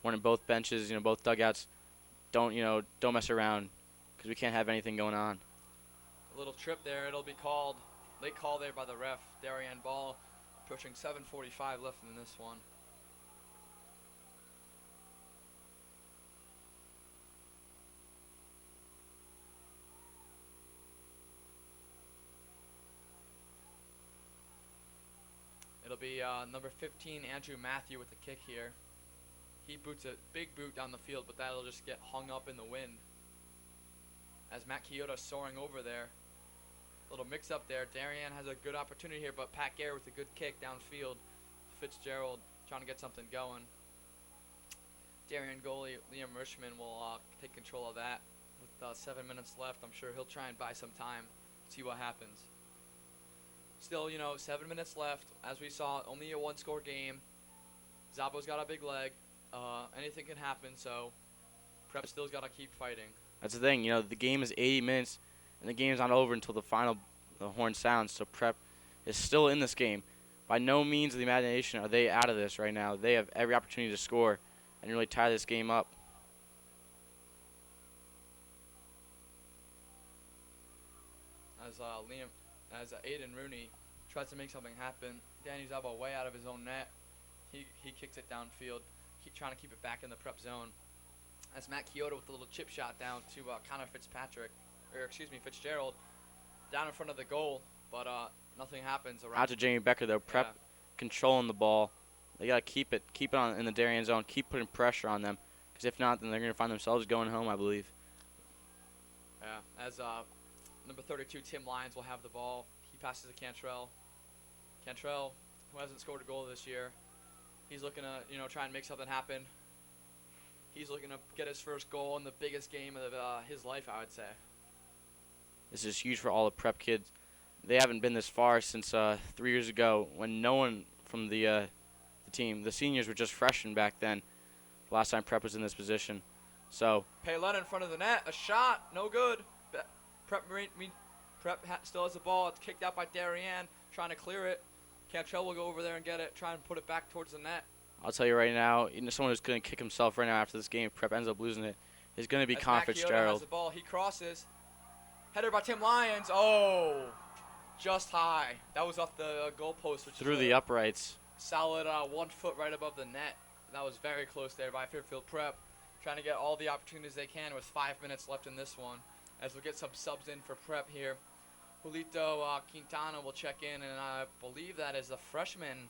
Speaker 2: warning both benches, both dugouts, don't mess around, because we can't have anything going on.
Speaker 1: A little trip there, it'll be called. Late call there by the ref. Darien ball, approaching 7:45 left in this one. It'll be number 15, Andrew Matthew, with the kick here. He boots a big boot down the field, but that'll just get hung up in the wind. As Matt Kyoto soaring over there. Little mix-up there. Darien has a good opportunity here, but Pat Gare with a good kick downfield. Fitzgerald trying to get something going. Darien goalie Liam Richmond will take control of that. With 7 minutes left, I'm sure he'll try and buy some time, see what happens. Still, 7 minutes left. As we saw, only a one-score game. Zabo's got a big leg. Anything can happen, so Prep still's got to keep fighting.
Speaker 2: That's the thing, the game is 80 minutes, and the game's not over until the horn sounds, so Prep is still in this game. By no means of the imagination are they out of this right now. They have every opportunity to score and really tie this game up.
Speaker 1: As Aiden Rooney tries to make something happen, Danny Zabo way out of his own net. He kicks it downfield, trying to keep it back in the Prep zone. As Matt Kyoto with a little chip shot down to Connor Fitzgerald, down in front of the goal, but nothing happens around.
Speaker 2: Out to Jamie Becker though. Prep controlling the ball. They gotta keep it on in the Darien zone. Keep putting pressure on them, because if not, then they're gonna find themselves going home, I believe.
Speaker 1: Yeah. As number 32 Tim Lyons will have the ball. He passes to Cantrell. Cantrell, who hasn't scored a goal this year, he's looking to try and make something happen. He's looking to get his first goal in the biggest game of his life, I would say.
Speaker 2: This is huge for all the Prep kids. They haven't been this far since 3 years ago, when no one from the team, the seniors, were just freshmen back then. Last time Prep was in this position. So
Speaker 1: Palin in front of the net, a shot, no good. Prep still has the ball. It's kicked out by Darien, trying to clear it. Cantrell will go over there and get it, try and put it back towards the net.
Speaker 2: I'll tell you right now, someone who's going to kick himself right now after this game, if Prep ends up losing it, is going to be Con Fitzgerald.
Speaker 1: Has the ball. He crosses. Header by Tim Lyons. Oh, just high. That was off the goalpost.
Speaker 2: Through the uprights.
Speaker 1: Solid 1 foot right above the net. That was very close there by Fairfield Prep. Trying to get all the opportunities they can with 5 minutes left in this one. As we'll get some subs in for Prep here. Julito Quintana will check in, and I believe that is a freshman,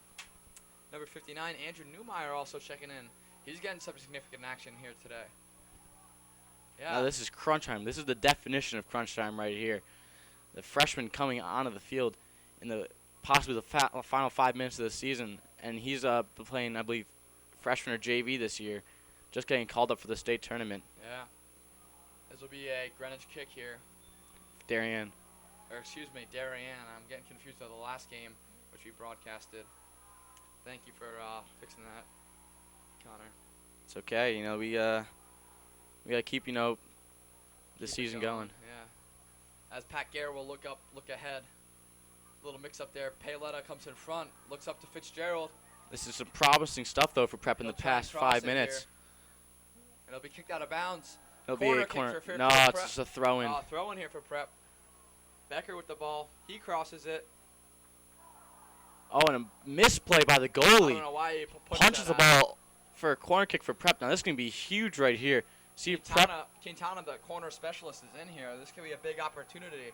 Speaker 1: number 59, Andrew Newmeyer, also checking in. He's getting some significant action here today. Yeah.
Speaker 2: Now this is crunch time. This is the definition of crunch time right here. The freshman coming onto the field in possibly the final 5 minutes of the season, and he's playing, I believe, freshman or JV this year, just getting called up for the state tournament.
Speaker 1: Yeah. This will be a Greenwich kick here.
Speaker 2: Darien.
Speaker 1: Or excuse me, Darien. I'm getting confused with the last game, which we broadcasted. Thank you for fixing that, Connor.
Speaker 2: It's okay. We gotta keep the season going.
Speaker 1: Yeah. As Pat Gare will look ahead. Little mix up there. Payletta comes in front, looks up to Fitzgerald.
Speaker 2: This is some promising stuff though for Prep in the past 5 minutes.
Speaker 1: And it'll be kicked out of bounds.
Speaker 2: It'll be a corner. No, it's just a throw in.
Speaker 1: Throw in here for Prep. Becker with the ball. He crosses it.
Speaker 2: Oh, and a misplay by the goalie.
Speaker 1: I don't know why he
Speaker 2: punches the ball for a corner kick for Prep. Now this is gonna be huge right here. See if
Speaker 1: Quintana, the corner specialist, is in here. This could be a big opportunity.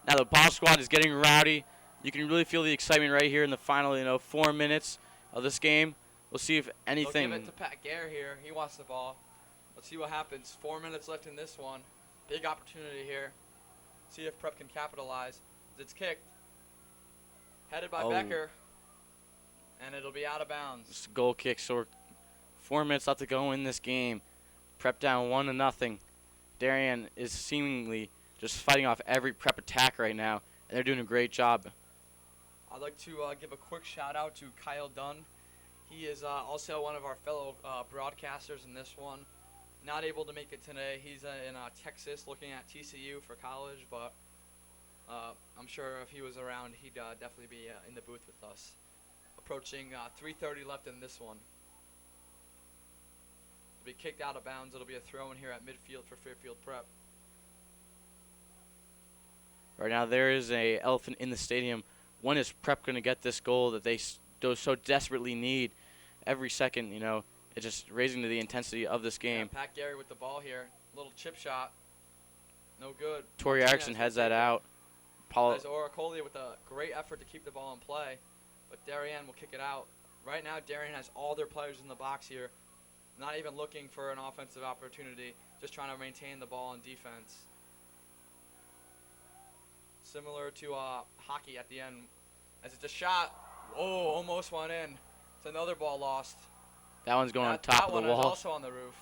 Speaker 2: Now the ball squad is getting rowdy. You can really feel the excitement right here in the final, 4 minutes of this game. We'll see if anything.
Speaker 1: They'll give it to Pat Gare here. He wants the ball. Let's see what happens. 4 minutes left in this one. Big opportunity here. See if Prep can capitalize. It's kicked. Headed by Becker. And it'll be out of bounds.
Speaker 2: It's a goal kick. So 4 minutes left to go in this game. Prep down 1-0. Darien is seemingly just fighting off every Prep attack right now, and they're doing a great job.
Speaker 1: I'd like to give a quick shout out to Kyle Dunn. He is also one of our fellow broadcasters in this one. Not able to make it today. He's in Texas looking at TCU for college, but I'm sure if he was around, he'd definitely be in the booth with us. Approaching 3:30 left in this one. It'll be kicked out of bounds. It'll be a throw in here at midfield for Fairfield Prep.
Speaker 2: Right now there is a elephant in the stadium. When is Prep going to get this goal that they so desperately need every second? It's just raising to the intensity of this game.
Speaker 1: Yeah, Pat Gare with the ball here. Little chip shot. No good.
Speaker 2: Tori Erickson heads that out.
Speaker 1: As Oracoli with a great effort to keep the ball in play. But Darien will kick it out. Right now, Darien has all their players in the box here. Not even looking for an offensive opportunity. Just trying to maintain the ball in defense. Similar to hockey at the end. As it's a shot. Whoa, almost went in. It's another ball lost.
Speaker 2: That one's going on top of the wall.
Speaker 1: That one is also on the roof.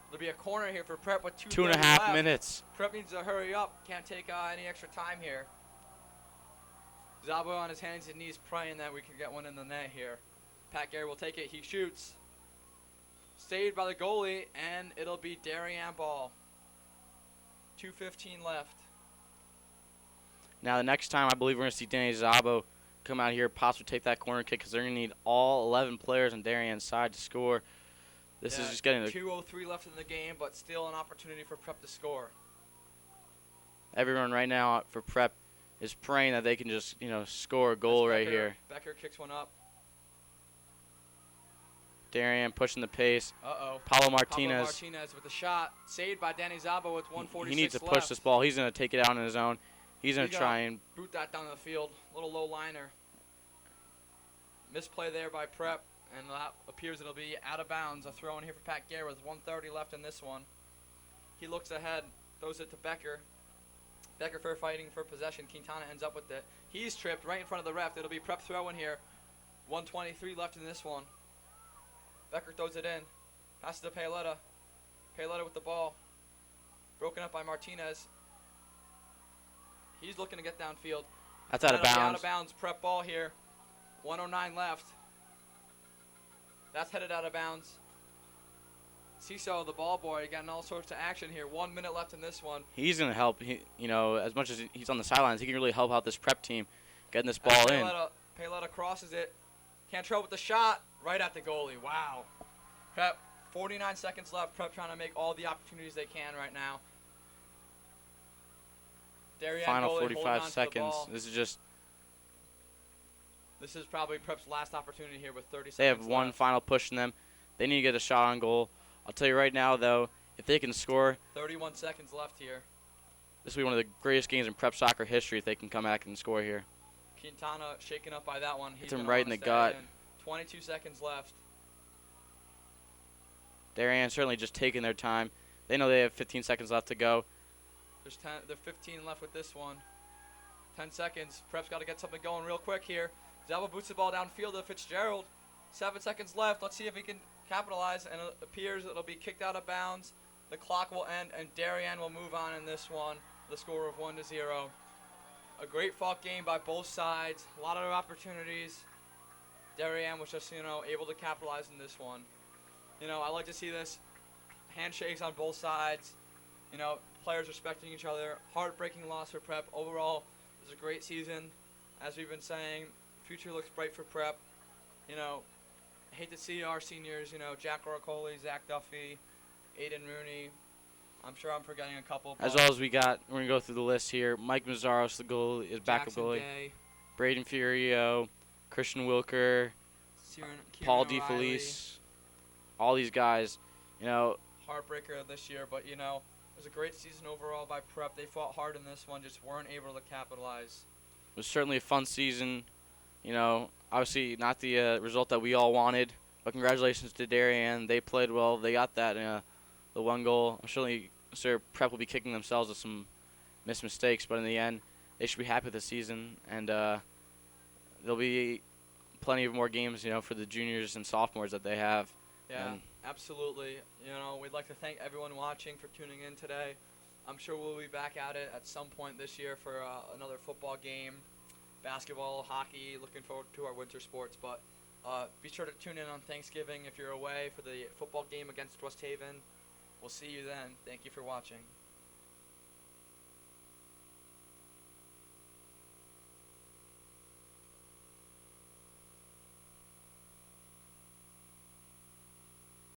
Speaker 1: There'll be a corner here for Prep with
Speaker 2: 2.5 minutes.
Speaker 1: Prep needs to hurry up. Can't take any extra time here. Zabo on his hands and knees praying that we can get one in the net here. Pat Gare will take it. He shoots. Saved by the goalie, and it'll be Darien ball. 2:15 left.
Speaker 2: Now the next time I believe we're going to see Danny Zabo come out here, possibly take that corner kick because they're going to need all 11 players on Darien's side to score. This is just getting
Speaker 1: 2:03 left in the game, but still an opportunity for Prep to score.
Speaker 2: Everyone right now for Prep is praying that they can just, score a goal right here.
Speaker 1: Becker kicks one up.
Speaker 2: Darien pushing the pace.
Speaker 1: Uh-oh.
Speaker 2: Paulo Martinez.
Speaker 1: Paulo Martinez with a shot. Saved by Danny Zabo with 1:46
Speaker 2: He needs to
Speaker 1: left.
Speaker 2: push this ball. He's going to take it out on his own. He's going to try and
Speaker 1: boot that down the field. Little low liner. Misplay there by Prep, and that appears it'll be out of bounds. A throw in here for Pat Gare with 1:30 left in this one. He looks ahead, throws it to Becker. Becker fair fighting for possession. Quintana ends up with it. He's tripped right in front of the ref. It'll be Prep throw in here. 1:23 left in this one. Becker throws it in. Passes to Payletta. Payletta with the ball. Broken up by Martinez. He's looking to get downfield.
Speaker 2: That's out of bounds.
Speaker 1: Out of bounds. Prep ball here. 1:09 left. That's headed out of bounds. Ciso, the ball boy, getting all sorts of action here. 1 minute left in this one.
Speaker 2: He's going to help. As much as he's on the sidelines, he can really help out this Prep team getting this ball in.
Speaker 1: Payletta crosses it. Cantrell with the shot. Right at the goalie. Wow. Prep, 49 seconds left. Prep trying to make all the opportunities they can right now. Darien
Speaker 2: Final
Speaker 1: goalie holding
Speaker 2: 45
Speaker 1: on to the
Speaker 2: seconds.
Speaker 1: ball. This is probably Prep's last opportunity here with 30 seconds
Speaker 2: They have one
Speaker 1: left.
Speaker 2: final push in them. They need to get a shot on goal. I'll tell you right now, though, if they can score,
Speaker 1: 31 seconds left here.
Speaker 2: this will be one of the greatest games in prep soccer history if they can come back and score here.
Speaker 1: Quintana shaken up by that one. He's
Speaker 2: Hits him
Speaker 1: gonna
Speaker 2: right in
Speaker 1: wanna
Speaker 2: the
Speaker 1: stay
Speaker 2: gut.
Speaker 1: in. 22 seconds left.
Speaker 2: Darien certainly just taking their time. They know they have 15 seconds left to go.
Speaker 1: There's 15 left with this one. 10 seconds. Prep's got to get something going real quick here. Zalba boots the ball downfield to Fitzgerald. 7 seconds left. Let's see if he can capitalize. And it appears it'll be kicked out of bounds. The clock will end, and Darien will move on in this one. The score of 1-0. A great fought game by both sides. A lot of opportunities. Darien was just, able to capitalize in this one. I like to see this. Handshakes on both sides. Players respecting each other. Heartbreaking loss for Prep. Overall, it was a great season. As we've been saying, future looks bright for Prep. Hate to see our seniors, Jack Oracoli, Zach Duffy, Aiden Rooney. I'm sure I'm forgetting a couple.
Speaker 2: As well as we're going to go through the list here. Mike Mazzaros, the goalie, is backup
Speaker 1: Jackson
Speaker 2: goalie.
Speaker 1: Gay,
Speaker 2: Braden Furio, Christian Wilker,
Speaker 1: Kieran
Speaker 2: Paul
Speaker 1: O'Reilly.
Speaker 2: DeFelice. All these guys,
Speaker 1: Heartbreaker this year, but it was a great season overall by Prep. They fought hard in this one, just weren't able to capitalize.
Speaker 2: It was certainly a fun season. Obviously not the result that we all wanted, but congratulations to Darien. They played well. They got that the one goal. I'm sure Prep will be kicking themselves with some missed mistakes, but in the end, they should be happy with the season, and there'll be plenty of more games, for the juniors and sophomores that they have.
Speaker 1: Yeah, absolutely. We'd like to thank everyone watching for tuning in today. I'm sure we'll be back at it at some point this year for another football game, basketball, hockey. Looking forward to our winter sports. But be sure to tune in on Thanksgiving if you're away for the football game against West Haven. We'll see you then. Thank you for watching.